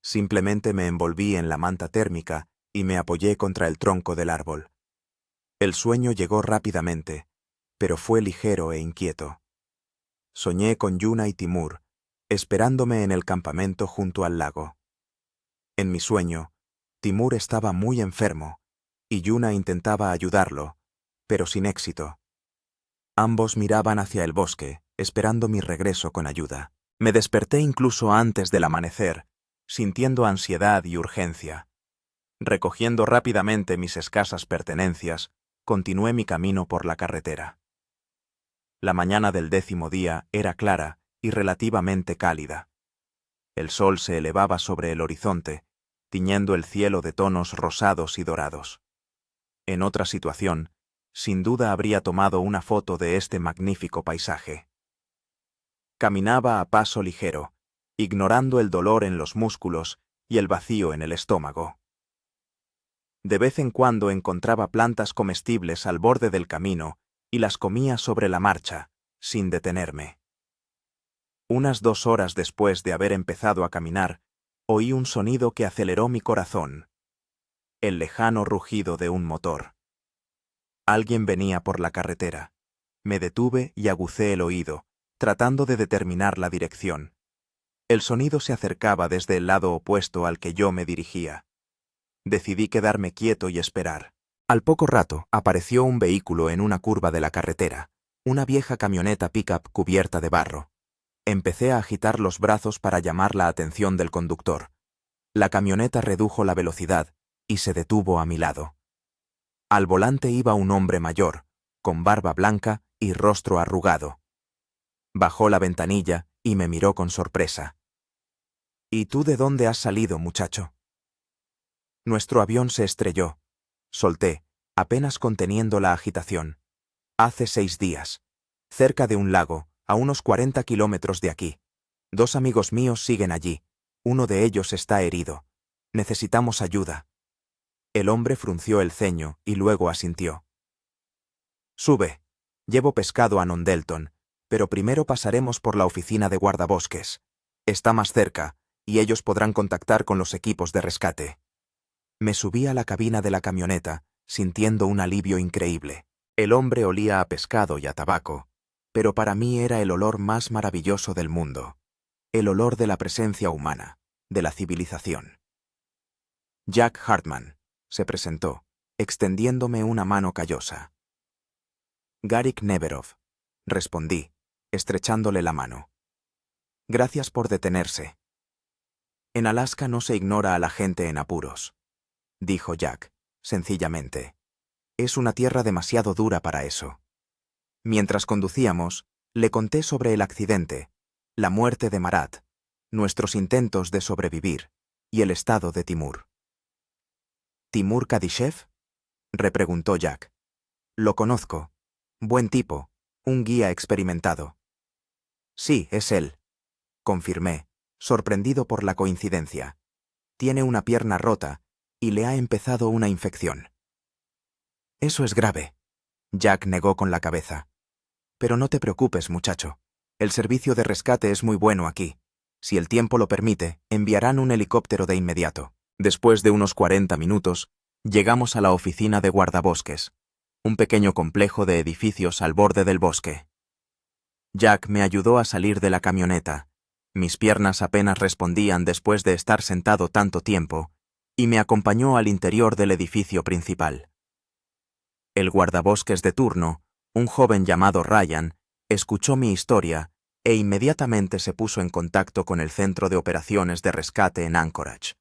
Simplemente me envolví en la manta térmica y me apoyé contra el tronco del árbol. El sueño llegó rápidamente, pero fue ligero e inquieto. Soñé con Yuna y Timur, esperándome en el campamento junto al lago. En mi sueño, Timur estaba muy enfermo y Yuna intentaba ayudarlo, pero sin éxito. Ambos miraban hacia el bosque, esperando mi regreso con ayuda. Me desperté incluso antes del amanecer, sintiendo ansiedad y urgencia. Recogiendo rápidamente mis escasas pertenencias, continué mi camino por la carretera. La mañana del 10º día era clara y relativamente cálida. El sol se elevaba sobre el horizonte, tiñendo el cielo de tonos rosados y dorados. En otra situación, sin duda habría tomado una foto de este magnífico paisaje. Caminaba a paso ligero, ignorando el dolor en los músculos y el vacío en el estómago. De vez en cuando encontraba plantas comestibles al borde del camino y las comía sobre la marcha, sin detenerme. Unas 2 horas después de haber empezado a caminar, oí un sonido que aceleró mi corazón. El lejano rugido de un motor. Alguien venía por la carretera. Me detuve y agucé el oído, tratando de determinar la dirección. El sonido se acercaba desde el lado opuesto al que yo me dirigía. Decidí quedarme quieto y esperar. Al poco rato apareció un vehículo en una curva de la carretera, una vieja camioneta pick-up cubierta de barro. Empecé a agitar los brazos para llamar la atención del conductor. La camioneta redujo la velocidad y se detuvo a mi lado. Al volante iba un hombre mayor, con barba blanca y rostro arrugado. Bajó la ventanilla y me miró con sorpresa. ¿Y tú de dónde has salido, muchacho? Nuestro avión se estrelló. Solté, apenas conteniendo la agitación. Hace 6 días. Cerca de un lago, a unos 40 kilómetros de aquí. 2 amigos míos siguen allí. Uno de ellos está herido. Necesitamos ayuda. El hombre frunció el ceño y luego asintió. Sube. Llevo pescado a Nondelton, pero primero pasaremos por la oficina de guardabosques. Está más cerca, y ellos podrán contactar con los equipos de rescate. Me subí a la cabina de la camioneta, sintiendo un alivio increíble. El hombre olía a pescado y a tabaco, pero para mí era el olor más maravilloso del mundo. El olor de la presencia humana, de la civilización. Jack Hartman, se presentó, extendiéndome una mano callosa. Garrick Neverov, respondí, estrechándole la mano. Gracias por detenerse. En Alaska no se ignora a la gente en apuros, dijo Jack, sencillamente. Es una tierra demasiado dura para eso. Mientras conducíamos, le conté sobre el accidente, la muerte de Marat, nuestros intentos de sobrevivir y el estado de Timur. ¿Timur Kadyshev? Repreguntó Jack. Lo conozco. Buen tipo, un guía experimentado. Sí, es él, confirmé, sorprendido por la coincidencia. Tiene una pierna rota y le ha empezado una infección. Eso es grave. Jack negó con la cabeza. Pero no te preocupes, muchacho. El servicio de rescate es muy bueno aquí. Si el tiempo lo permite, enviarán un helicóptero de inmediato. Después de unos 40 minutos, llegamos a la oficina de guardabosques, un pequeño complejo de edificios al borde del bosque. Jack me ayudó a salir de la camioneta. Mis piernas apenas respondían después de estar sentado tanto tiempo, y me acompañó al interior del edificio principal. El guardabosques de turno, un joven llamado Ryan, escuchó mi historia e inmediatamente se puso en contacto con el centro de operaciones de rescate en Anchorage.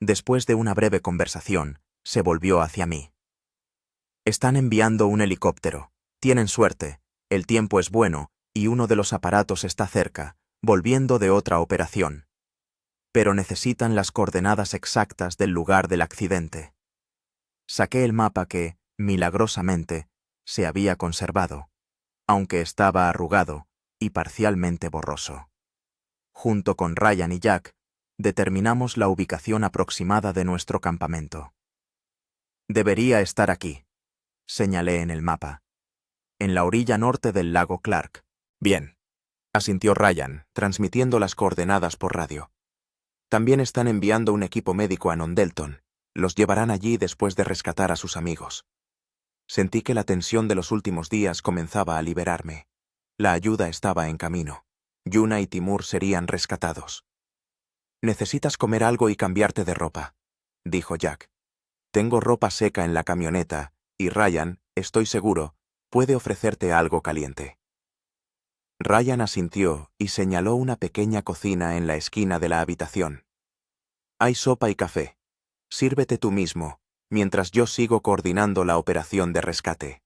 Después de una breve conversación, se volvió hacia mí. Están enviando un helicóptero. Tienen suerte, el tiempo es bueno y uno de los aparatos está cerca, volviendo de otra operación. Pero necesitan las coordenadas exactas del lugar del accidente. Saqué el mapa que, milagrosamente, se había conservado, aunque estaba arrugado y parcialmente borroso. Junto con Ryan y Jack, determinamos la ubicación aproximada de nuestro campamento. Debería estar aquí, señalé en el mapa, en la orilla norte del lago Clark. Bien, asintió Ryan, transmitiendo las coordenadas por radio. También están enviando un equipo médico a Nondelton. Los llevarán allí después de rescatar a sus amigos. Sentí que la tensión de los últimos días comenzaba a liberarme. La ayuda estaba en camino. Yuna y Timur serían rescatados. Necesitas comer algo y cambiarte de ropa, dijo Jack. Tengo ropa seca en la camioneta, y Ryan, estoy seguro, puede ofrecerte algo caliente. Ryan asintió y señaló una pequeña cocina en la esquina de la habitación. Hay sopa y café. Sírvete tú mismo, mientras yo sigo coordinando la operación de rescate.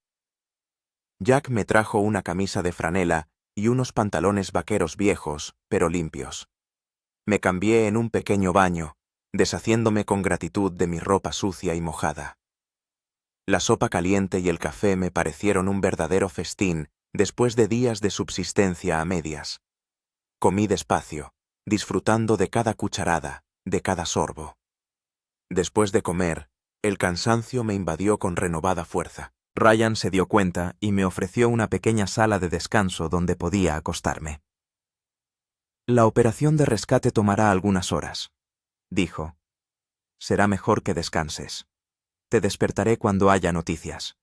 Jack me trajo una camisa de franela y unos pantalones vaqueros viejos, pero limpios. Me cambié en un pequeño baño, deshaciéndome con gratitud de mi ropa sucia y mojada. La sopa caliente y el café me parecieron un verdadero festín después de días de subsistencia a medias. Comí despacio, disfrutando de cada cucharada, de cada sorbo. Después de comer, el cansancio me invadió con renovada fuerza. Ryan se dio cuenta y me ofreció una pequeña sala de descanso donde podía acostarme. La operación de rescate tomará algunas horas, dijo. Será mejor que descanses. Te despertaré cuando haya noticias.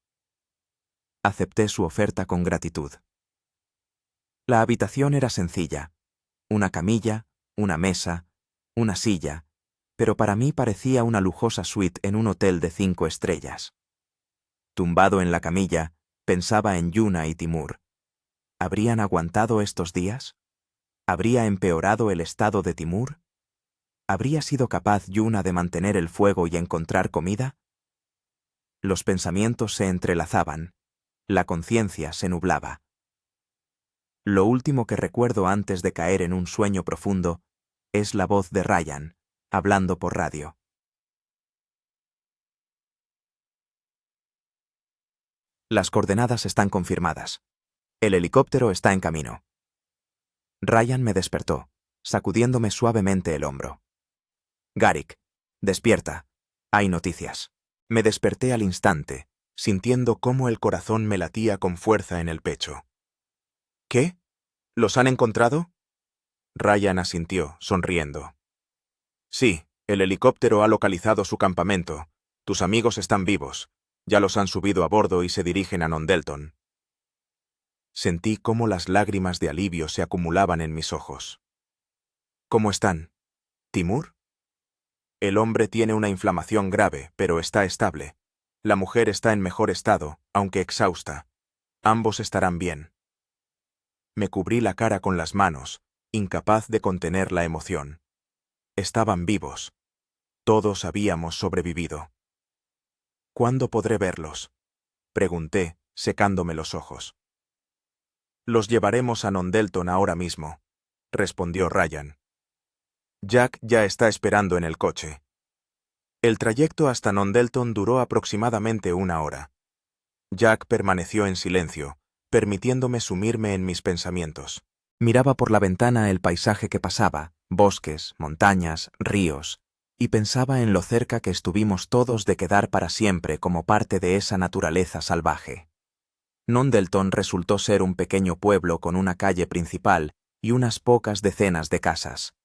Acepté su oferta con gratitud. La habitación era sencilla. Una camilla, una mesa, una silla, pero para mí parecía una lujosa suite en un hotel de 5 estrellas. Tumbado en la camilla, pensaba en Yuna y Timur. ¿Habrían aguantado estos días? ¿Habría empeorado el estado de Timur? ¿Habría sido capaz Yuna de mantener el fuego y encontrar comida? Los pensamientos se entrelazaban. La conciencia se nublaba. Lo último que recuerdo antes de caer en un sueño profundo es la voz de Ryan, hablando por radio. Las coordenadas están confirmadas. El helicóptero está en camino. Ryan me despertó, sacudiéndome suavemente el hombro. Garik, despierta. Hay noticias. Me desperté al instante, sintiendo cómo el corazón me latía con fuerza en el pecho. ¿Qué? ¿Los han encontrado? Ryan asintió, sonriendo. Sí, el helicóptero ha localizado su campamento. Tus amigos están vivos. Ya los han subido a bordo y se dirigen a Nondelton. Sentí cómo las lágrimas de alivio se acumulaban en mis ojos. ¿Cómo están? ¿Timur? El hombre tiene una inflamación grave, pero está estable. La mujer está en mejor estado, aunque exhausta. Ambos estarán bien. Me cubrí la cara con las manos, incapaz de contener la emoción. Estaban vivos. Todos habíamos sobrevivido. ¿Cuándo podré verlos? Pregunté, secándome los ojos. Los llevaremos a Nondelton ahora mismo, respondió Ryan. Jack ya está esperando en el coche. El trayecto hasta Nondelton duró aproximadamente 1 hora. Jack permaneció en silencio, permitiéndome sumirme en mis pensamientos. Miraba por la ventana el paisaje que pasaba, bosques, montañas, ríos, y pensaba en lo cerca que estuvimos todos de quedar para siempre como parte de esa naturaleza salvaje. Nondelton resultó ser un pequeño pueblo con una calle principal y unas pocas decenas de casas.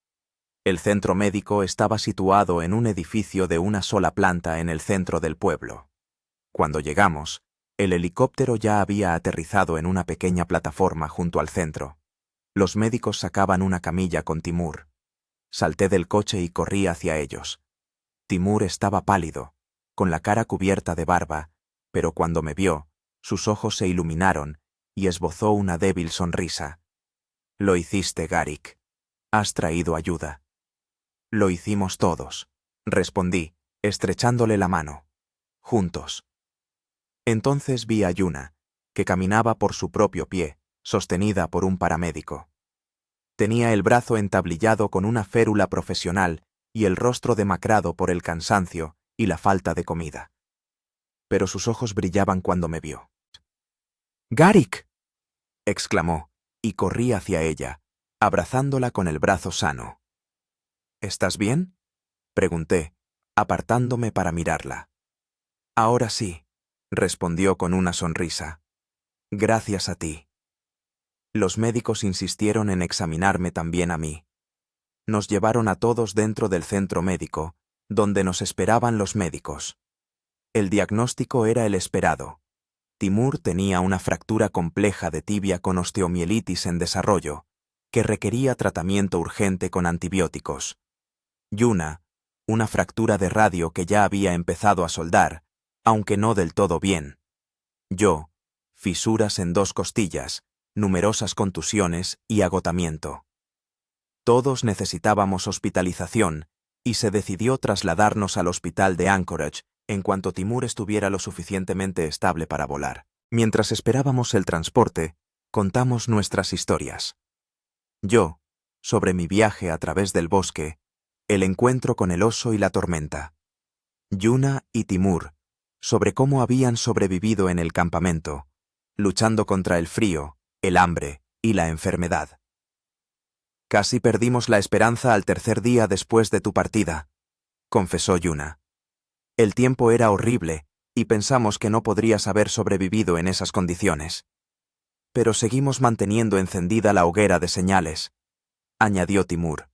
El centro médico estaba situado en un edificio de una sola planta en el centro del pueblo. Cuando llegamos, el helicóptero ya había aterrizado en una pequeña plataforma junto al centro. Los médicos sacaban una camilla con Timur. Salté del coche y corrí hacia ellos. Timur estaba pálido, con la cara cubierta de barba, pero cuando me vio, sus ojos se iluminaron y esbozó una débil sonrisa. Lo hiciste, Garik. Has traído ayuda. Lo hicimos todos, respondí, estrechándole la mano. Juntos. Entonces vi a Yuna, que caminaba por su propio pie, sostenida por un paramédico. Tenía el brazo entablillado con una férula profesional y el rostro demacrado por el cansancio y la falta de comida. Pero sus ojos brillaban cuando me vio. ¡Garik!, exclamó, y corrí hacia ella, abrazándola con el brazo sano. ¿Estás bien?, pregunté, apartándome para mirarla. Ahora sí, respondió con una sonrisa. Gracias a ti. Los médicos insistieron en examinarme también a mí. Nos llevaron a todos dentro del centro médico, donde nos esperaban los médicos. El diagnóstico era el esperado. Timur tenía una fractura compleja de tibia con osteomielitis en desarrollo, que requería tratamiento urgente con antibióticos. Yuna, una fractura de radio que ya había empezado a soldar, aunque no del todo bien. Yo, fisuras en 2 costillas, numerosas contusiones y agotamiento. Todos necesitábamos hospitalización, y se decidió trasladarnos al hospital de Anchorage en cuanto Timur estuviera lo suficientemente estable para volar. Mientras esperábamos el transporte, contamos nuestras historias. Yo, sobre mi viaje a través del bosque, el encuentro con el oso y la tormenta. Yuna y Timur, sobre cómo habían sobrevivido en el campamento, luchando contra el frío, el hambre y la enfermedad. Casi perdimos la esperanza al tercer día después de tu partida, confesó Yuna. El tiempo era horrible y pensamos que no podrías haber sobrevivido en esas condiciones. Pero seguimos manteniendo encendida la hoguera de señales, añadió Timur.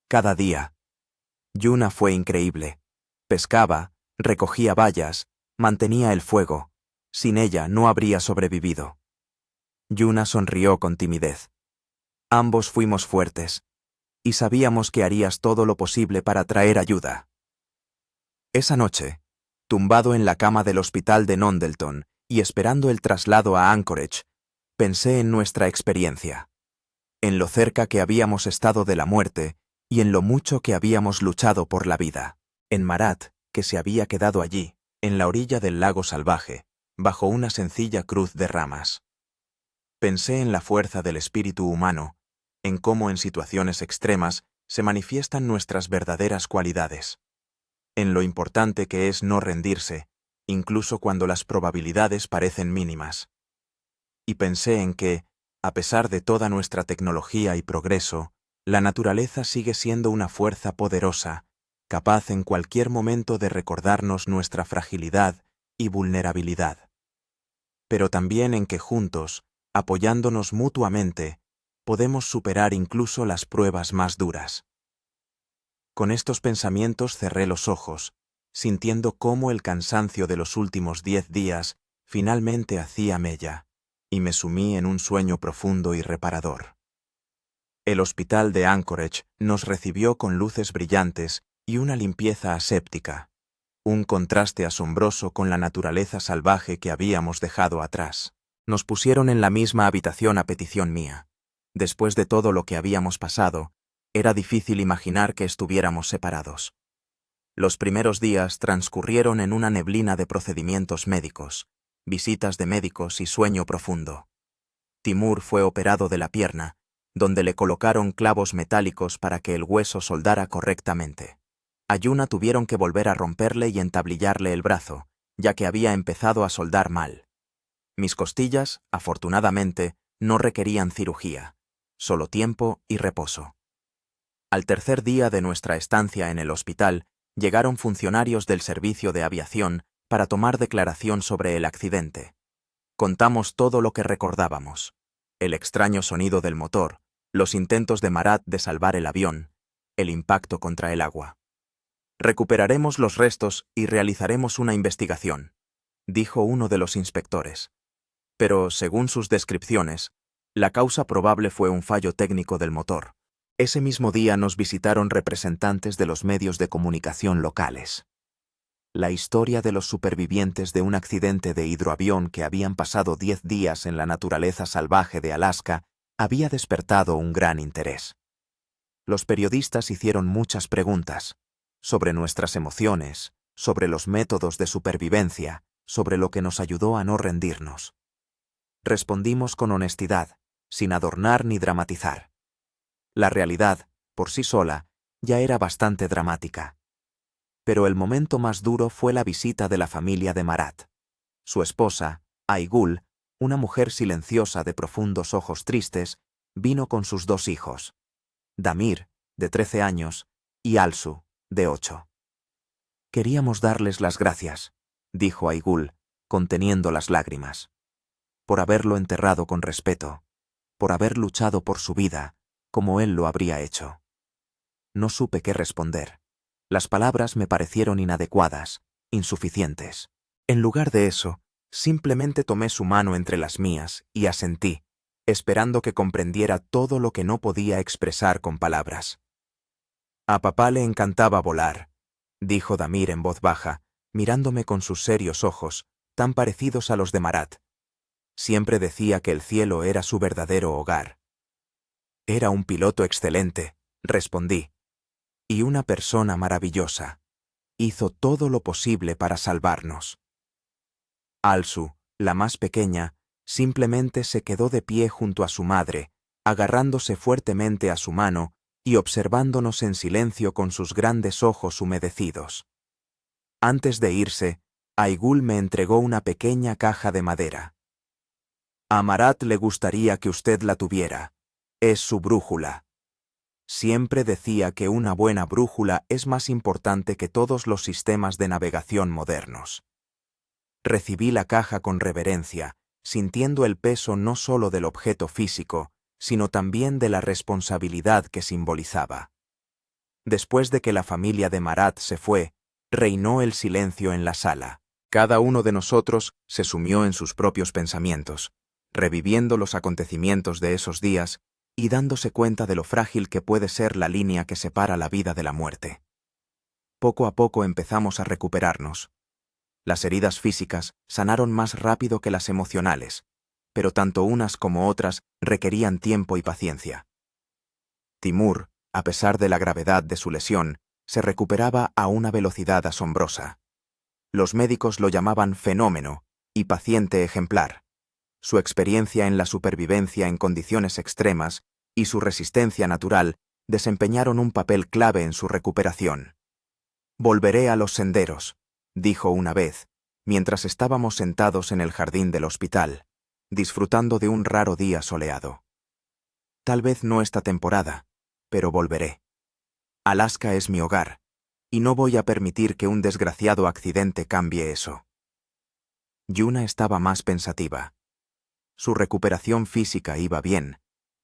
Cada día. Yuna fue increíble. Pescaba, recogía bayas, mantenía el fuego. Sin ella no habría sobrevivido. Yuna sonrió con timidez. Ambos fuimos fuertes, y sabíamos que harías todo lo posible para traer ayuda. Esa noche, tumbado en la cama del hospital de Nondleton y esperando el traslado a Anchorage, pensé en nuestra experiencia, en lo cerca que habíamos estado de la muerte y en lo mucho que habíamos luchado por la vida, en Marat, que se había quedado allí, en la orilla del lago salvaje, bajo una sencilla cruz de ramas. Pensé en la fuerza del espíritu humano, en cómo en situaciones extremas se manifiestan nuestras verdaderas cualidades, en lo importante que es no rendirse, incluso cuando las probabilidades parecen mínimas. Y pensé en que, a pesar de toda nuestra tecnología y progreso, la naturaleza sigue siendo una fuerza poderosa, capaz en cualquier momento de recordarnos nuestra fragilidad y vulnerabilidad. Pero también en que juntos, apoyándonos mutuamente, podemos superar incluso las pruebas más duras. Con estos pensamientos cerré los ojos, sintiendo cómo el cansancio de los últimos 10 días finalmente hacía mella, y me sumí en un sueño profundo y reparador. El hospital de Anchorage nos recibió con luces brillantes y una limpieza aséptica, un contraste asombroso con la naturaleza salvaje que habíamos dejado atrás. Nos pusieron en la misma habitación a petición mía. Después de todo lo que habíamos pasado, era difícil imaginar que estuviéramos separados. Los primeros días transcurrieron en una neblina de procedimientos médicos, visitas de médicos y sueño profundo. Timur fue operado de la pierna, donde le colocaron clavos metálicos para que el hueso soldara correctamente. A Yuna tuvieron que volver a romperle y entablillarle el brazo, ya que había empezado a soldar mal. Mis costillas, afortunadamente, no requerían cirugía, solo tiempo y reposo. Al tercer día de nuestra estancia en el hospital, llegaron funcionarios del servicio de aviación para tomar declaración sobre el accidente. Contamos todo lo que recordábamos: el extraño sonido del motor, los intentos de Marat de salvar el avión, el impacto contra el agua. Recuperaremos los restos y realizaremos una investigación, dijo uno de los inspectores. Pero, según sus descripciones, la causa probable fue un fallo técnico del motor. Ese mismo día nos visitaron representantes de los medios de comunicación locales. La historia de los supervivientes de un accidente de hidroavión que habían pasado 10 días en la naturaleza salvaje de Alaska había despertado un gran interés. Los periodistas hicieron muchas preguntas sobre nuestras emociones, sobre los métodos de supervivencia, sobre lo que nos ayudó a no rendirnos. Respondimos con honestidad, sin adornar ni dramatizar. La realidad, por sí sola, ya era bastante dramática. Pero el momento más duro fue la visita de la familia de Marat. Su esposa, Aigul, una mujer silenciosa de profundos ojos tristes, vino con sus 2 hijos, Damir, de 13 años, y Alsu, de 8. Queríamos darles las gracias, dijo Aigul, conteniendo las lágrimas, por haberlo enterrado con respeto, por haber luchado por su vida, como él lo habría hecho. No supe qué responder. Las palabras me parecieron inadecuadas, insuficientes. En lugar de eso, simplemente tomé su mano entre las mías y asentí, esperando que comprendiera todo lo que no podía expresar con palabras. A papá le encantaba volar, dijo Damir en voz baja, mirándome con sus serios ojos, tan parecidos a los de Marat. Siempre decía que el cielo era su verdadero hogar. Era un piloto excelente, respondí. Y una persona maravillosa. Hizo todo lo posible para salvarnos. Alsu, la más pequeña, simplemente se quedó de pie junto a su madre, agarrándose fuertemente a su mano y observándonos en silencio con sus grandes ojos humedecidos. Antes de irse, Aigul me entregó una pequeña caja de madera. A Marat le gustaría que usted la tuviera. Es su brújula. Siempre decía que una buena brújula es más importante que todos los sistemas de navegación modernos. Recibí la caja con reverencia, sintiendo el peso no solo del objeto físico, sino también de la responsabilidad que simbolizaba. Después de que la familia de Marat se fue, reinó el silencio en la sala. Cada uno de nosotros se sumió en sus propios pensamientos, reviviendo los acontecimientos de esos días y dándose cuenta de lo frágil que puede ser la línea que separa la vida de la muerte. Poco a poco empezamos a recuperarnos. Las heridas físicas sanaron más rápido que las emocionales, pero tanto unas como otras requerían tiempo y paciencia. Timur, a pesar de la gravedad de su lesión, se recuperaba a una velocidad asombrosa. Los médicos lo llamaban fenómeno y paciente ejemplar. Su experiencia en la supervivencia en condiciones extremas y su resistencia natural desempeñaron un papel clave en su recuperación. «Volveré a los senderos», dijo una vez, mientras estábamos sentados en el jardín del hospital, disfrutando de un raro día soleado. «Tal vez no esta temporada, pero volveré. Alaska es mi hogar, y no voy a permitir que un desgraciado accidente cambie eso». Yuna estaba más pensativa. Su recuperación física iba bien,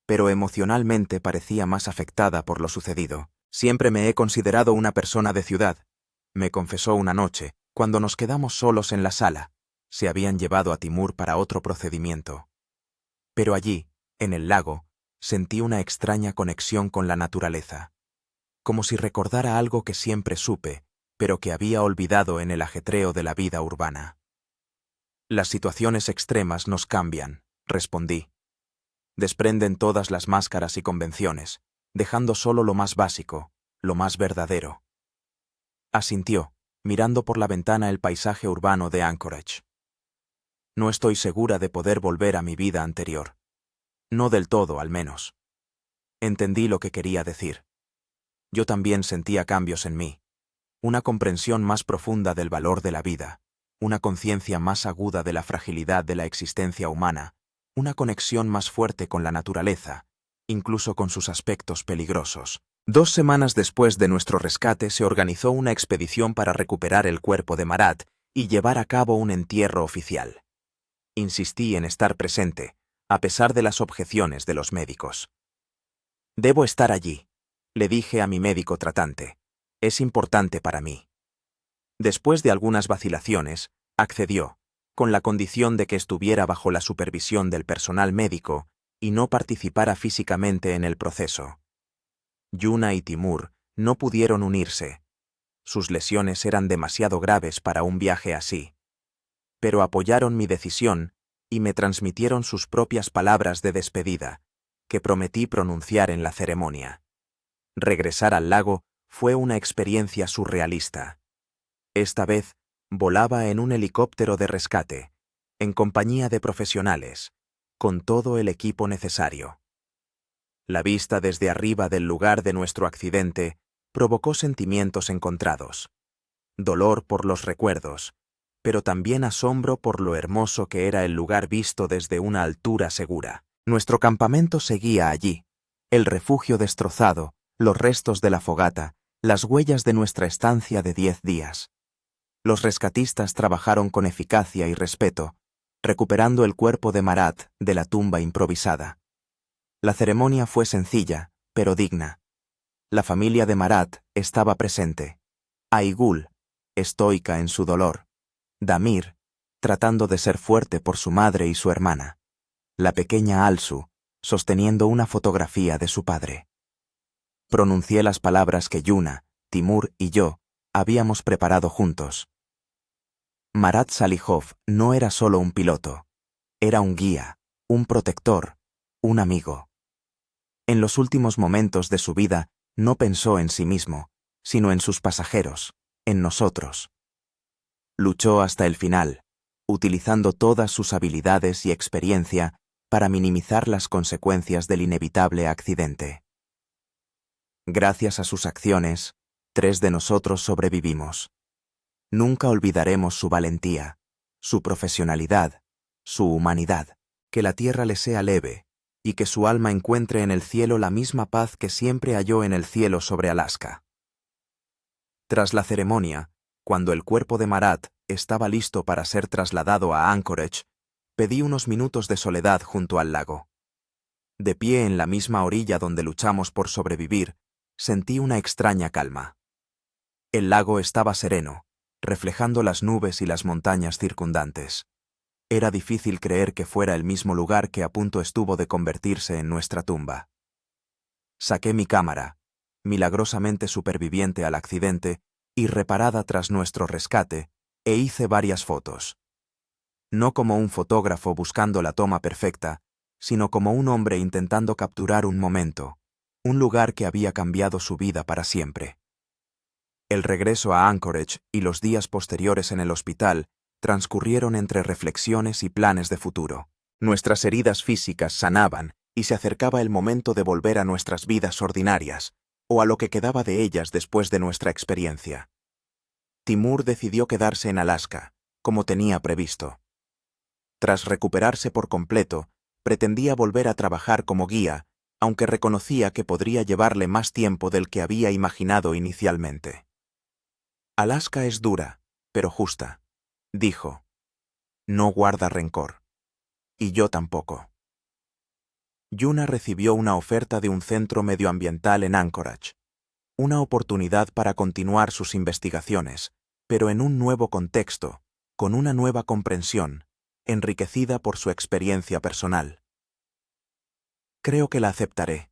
pero emocionalmente parecía más afectada por lo sucedido. «Siempre me he considerado una persona de ciudad», me confesó una noche, cuando nos quedamos solos en la sala. Se habían llevado a Timur para otro procedimiento. Pero allí, en el lago, sentí una extraña conexión con la naturaleza. Como si recordara algo que siempre supe, pero que había olvidado en el ajetreo de la vida urbana. «Las situaciones extremas nos cambian», respondí. «Desprenden todas las máscaras y convenciones, dejando solo lo más básico, lo más verdadero». Asintió, mirando por la ventana el paisaje urbano de Anchorage. «No estoy segura de poder volver a mi vida anterior. No del todo, al menos». Entendí lo que quería decir. Yo también sentía cambios en mí. Una comprensión más profunda del valor de la vida, una conciencia más aguda de la fragilidad de la existencia humana, una conexión más fuerte con la naturaleza, incluso con sus aspectos peligrosos. 2 semanas después de nuestro rescate se organizó una expedición para recuperar el cuerpo de Marat y llevar a cabo un entierro oficial. Insistí en estar presente, a pesar de las objeciones de los médicos. «Debo estar allí», le dije a mi médico tratante. «Es importante para mí». Después de algunas vacilaciones, accedió, con la condición de que estuviera bajo la supervisión del personal médico y no participara físicamente en el proceso. Yuna y Timur no pudieron unirse. Sus lesiones eran demasiado graves para un viaje así. Pero apoyaron mi decisión y me transmitieron sus propias palabras de despedida, que prometí pronunciar en la ceremonia. Regresar al lago fue una experiencia surrealista. Esta vez volaba en un helicóptero de rescate, en compañía de profesionales, con todo el equipo necesario. La vista desde arriba del lugar de nuestro accidente provocó sentimientos encontrados. Dolor por los recuerdos, pero también asombro por lo hermoso que era el lugar visto desde una altura segura. Nuestro campamento seguía allí, el refugio destrozado, los restos de la fogata, las huellas de nuestra estancia de 10 días. Los rescatistas trabajaron con eficacia y respeto, recuperando el cuerpo de Marat de la tumba improvisada. La ceremonia fue sencilla, pero digna. La familia de Marat estaba presente. Aigul, estoica en su dolor. Damir, tratando de ser fuerte por su madre y su hermana. La pequeña Alsu, sosteniendo una fotografía de su padre. Pronuncié las palabras que Yuna, Timur y yo habíamos preparado juntos. Marat Salihov no era solo un piloto, era un guía, un protector, un amigo. En los últimos momentos de su vida no pensó en sí mismo, sino en sus pasajeros, en nosotros. Luchó hasta el final, utilizando todas sus habilidades y experiencia para minimizar las consecuencias del inevitable accidente. Gracias a sus acciones, 3 de nosotros sobrevivimos. Nunca olvidaremos su valentía, su profesionalidad, su humanidad. Que la tierra le sea leve, y que su alma encuentre en el cielo la misma paz que siempre halló en el cielo sobre Alaska. Tras la ceremonia, cuando el cuerpo de Marat estaba listo para ser trasladado a Anchorage, pedí unos minutos de soledad junto al lago. De pie en la misma orilla donde luchamos por sobrevivir, sentí una extraña calma. El lago estaba sereno, reflejando las nubes y las montañas circundantes. Era difícil creer que fuera el mismo lugar que a punto estuvo de convertirse en nuestra tumba. Saqué mi cámara, milagrosamente superviviente al accidente y reparada tras nuestro rescate, e hice varias fotos. No como un fotógrafo buscando la toma perfecta, sino como un hombre intentando capturar un momento, un lugar que había cambiado su vida para siempre. El regreso a Anchorage y los días posteriores en el hospital transcurrieron entre reflexiones y planes de futuro. Nuestras heridas físicas sanaban y se acercaba el momento de volver a nuestras vidas ordinarias, o a lo que quedaba de ellas después de nuestra experiencia. Timur decidió quedarse en Alaska, como tenía previsto. Tras recuperarse por completo, pretendía volver a trabajar como guía, aunque reconocía que podría llevarle más tiempo del que había imaginado inicialmente. Alaska es dura, pero justa, dijo. No guarda rencor. Y yo tampoco. Yuna recibió una oferta de un centro medioambiental en Anchorage, una oportunidad para continuar sus investigaciones, pero en un nuevo contexto, con una nueva comprensión, enriquecida por su experiencia personal. Creo que la aceptaré,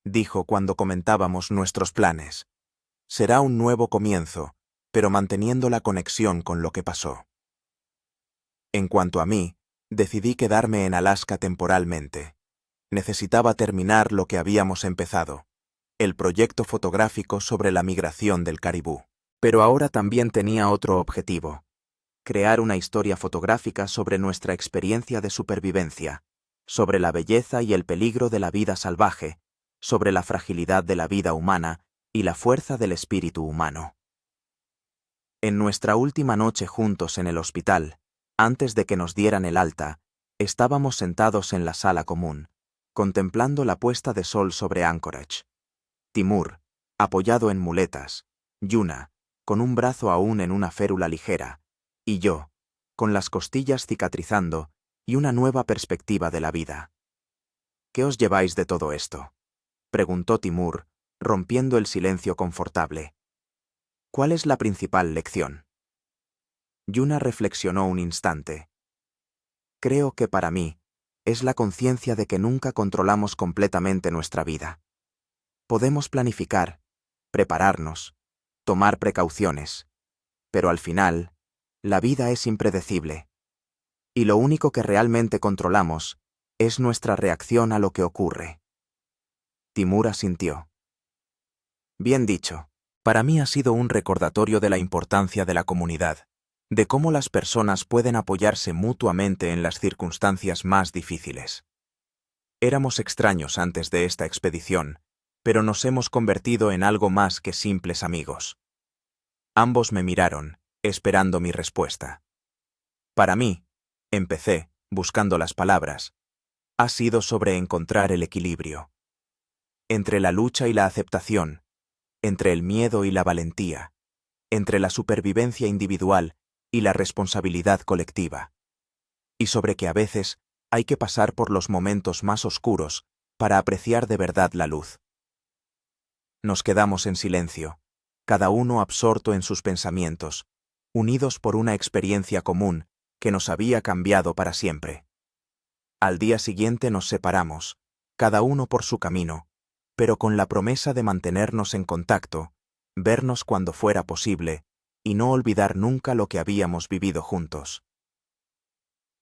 dijo cuando comentábamos nuestros planes. Será un nuevo comienzo, pero manteniendo la conexión con lo que pasó. En cuanto a mí, decidí quedarme en Alaska temporalmente. Necesitaba terminar lo que habíamos empezado, el proyecto fotográfico sobre la migración del caribú. Pero ahora también tenía otro objetivo: crear una historia fotográfica sobre nuestra experiencia de supervivencia, sobre la belleza y el peligro de la vida salvaje, sobre la fragilidad de la vida humana y la fuerza del espíritu humano. En nuestra última noche juntos en el hospital, antes de que nos dieran el alta, estábamos sentados en la sala común, contemplando la puesta de sol sobre Anchorage. Timur, apoyado en muletas, Yuna, con un brazo aún en una férula ligera, y yo, con las costillas cicatrizando y una nueva perspectiva de la vida. ¿Qué os lleváis de todo esto?, preguntó Timur, rompiendo el silencio confortable. ¿Cuál es la principal lección? Yuna reflexionó un instante. Creo que para mí es la conciencia de que nunca controlamos completamente nuestra vida. Podemos planificar, prepararnos, tomar precauciones, pero al final, la vida es impredecible. Y lo único que realmente controlamos es nuestra reacción a lo que ocurre. Timur asintió. Bien dicho. Para mí ha sido un recordatorio de la importancia de la comunidad, de cómo las personas pueden apoyarse mutuamente en las circunstancias más difíciles. Éramos extraños antes de esta expedición, pero nos hemos convertido en algo más que simples amigos. Ambos me miraron, esperando mi respuesta. Para mí, empecé, buscando las palabras, ha sido sobre encontrar el equilibrio. Entre la lucha y la aceptación, entre el miedo y la valentía, entre la supervivencia individual y la responsabilidad colectiva. Y sobre que a veces hay que pasar por los momentos más oscuros para apreciar de verdad la luz. Nos quedamos en silencio, cada uno absorto en sus pensamientos, unidos por una experiencia común que nos había cambiado para siempre. Al día siguiente nos separamos, cada uno por su camino, pero con la promesa de mantenernos en contacto, vernos cuando fuera posible y no olvidar nunca lo que habíamos vivido juntos.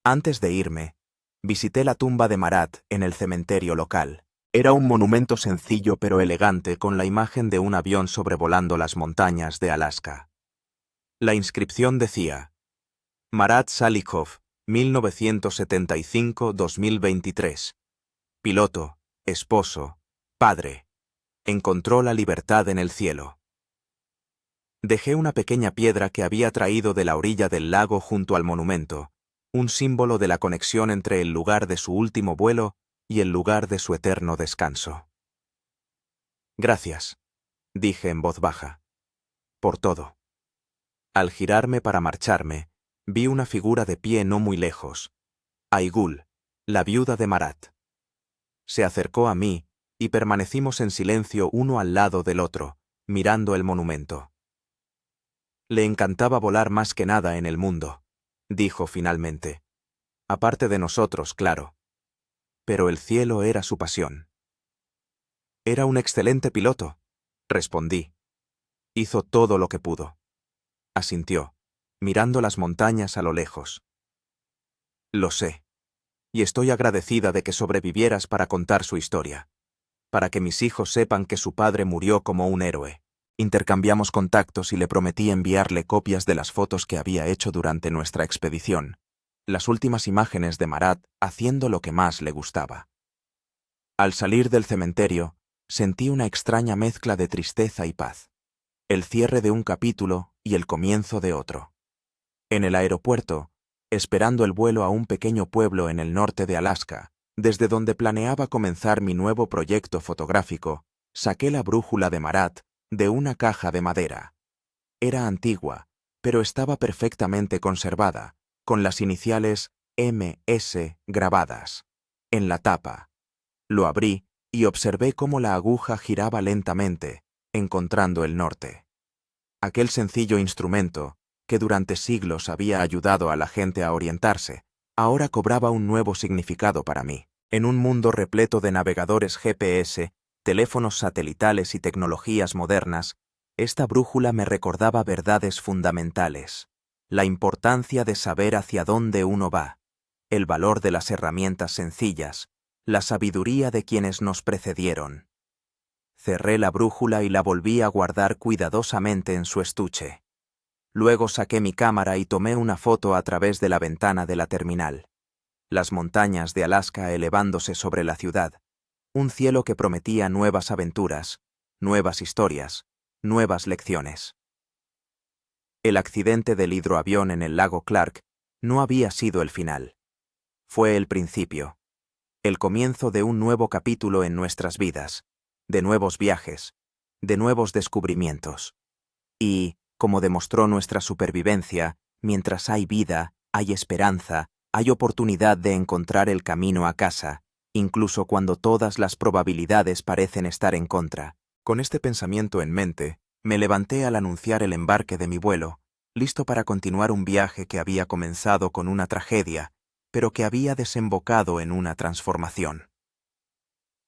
Antes de irme, visité la tumba de Marat en el cementerio local. Era un monumento sencillo pero elegante con la imagen de un avión sobrevolando las montañas de Alaska. La inscripción decía: Marat Salikov, 1975-2023. Piloto, esposo, padre. Encontró la libertad en el cielo. Dejé una pequeña piedra que había traído de la orilla del lago junto al monumento, un símbolo de la conexión entre el lugar de su último vuelo y el lugar de su eterno descanso. Gracias, dije en voz baja, por todo. Al girarme para marcharme, vi una figura de pie no muy lejos, Aigul, la viuda de Marat. Se acercó a mí y permanecimos en silencio uno al lado del otro, mirando el monumento. Le encantaba volar más que nada en el mundo, dijo finalmente. Aparte de nosotros, claro. Pero el cielo era su pasión. Era un excelente piloto, respondí. Hizo todo lo que pudo. Asintió, mirando las montañas a lo lejos. Lo sé. Y estoy agradecida de que sobrevivieras para contar su historia. Para que mis hijos sepan que su padre murió como un héroe. Intercambiamos contactos y le prometí enviarle copias de las fotos que había hecho durante nuestra expedición, las últimas imágenes de Marat haciendo lo que más le gustaba. Al salir del cementerio, sentí una extraña mezcla de tristeza y paz. El cierre de un capítulo y el comienzo de otro. En el aeropuerto, esperando el vuelo a un pequeño pueblo en el norte de Alaska, desde donde planeaba comenzar mi nuevo proyecto fotográfico, saqué la brújula de Marat de una caja de madera. Era antigua, pero estaba perfectamente conservada, con las iniciales MS grabadas en la tapa. Lo abrí y observé cómo la aguja giraba lentamente, encontrando el norte. Aquel sencillo instrumento, que durante siglos había ayudado a la gente a orientarse, ahora cobraba un nuevo significado para mí. En un mundo repleto de navegadores GPS, teléfonos satelitales y tecnologías modernas, esta brújula me recordaba verdades fundamentales: la importancia de saber hacia dónde uno va, el valor de las herramientas sencillas, la sabiduría de quienes nos precedieron. Cerré la brújula y la volví a guardar cuidadosamente en su estuche. Luego saqué mi cámara y tomé una foto a través de la ventana de la terminal. Las montañas de Alaska elevándose sobre la ciudad, un cielo que prometía nuevas aventuras, nuevas historias, nuevas lecciones. El accidente del hidroavión en el lago Clark no había sido el final. Fue el principio, el comienzo de un nuevo capítulo en nuestras vidas, de nuevos viajes, de nuevos descubrimientos. Y, como demostró nuestra supervivencia, mientras hay vida, hay esperanza, hay oportunidad de encontrar el camino a casa, incluso cuando todas las probabilidades parecen estar en contra. Con este pensamiento en mente, me levanté al anunciar el embarque de mi vuelo, listo para continuar un viaje que había comenzado con una tragedia, pero que había desembocado en una transformación.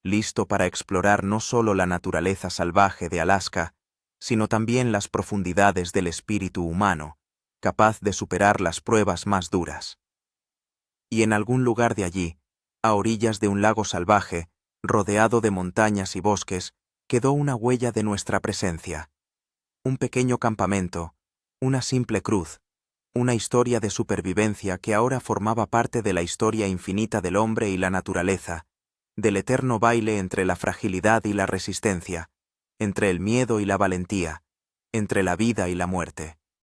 Listo para explorar no solo la naturaleza salvaje de Alaska, sino también las profundidades del espíritu humano, capaz de superar las pruebas más duras. Y en algún lugar de allí, a orillas de un lago salvaje, rodeado de montañas y bosques, quedó una huella de nuestra presencia. Un pequeño campamento, una simple cruz, una historia de supervivencia que ahora formaba parte de la historia infinita del hombre y la naturaleza, del eterno baile entre la fragilidad y la resistencia, entre el miedo y la valentía, entre la vida y la muerte.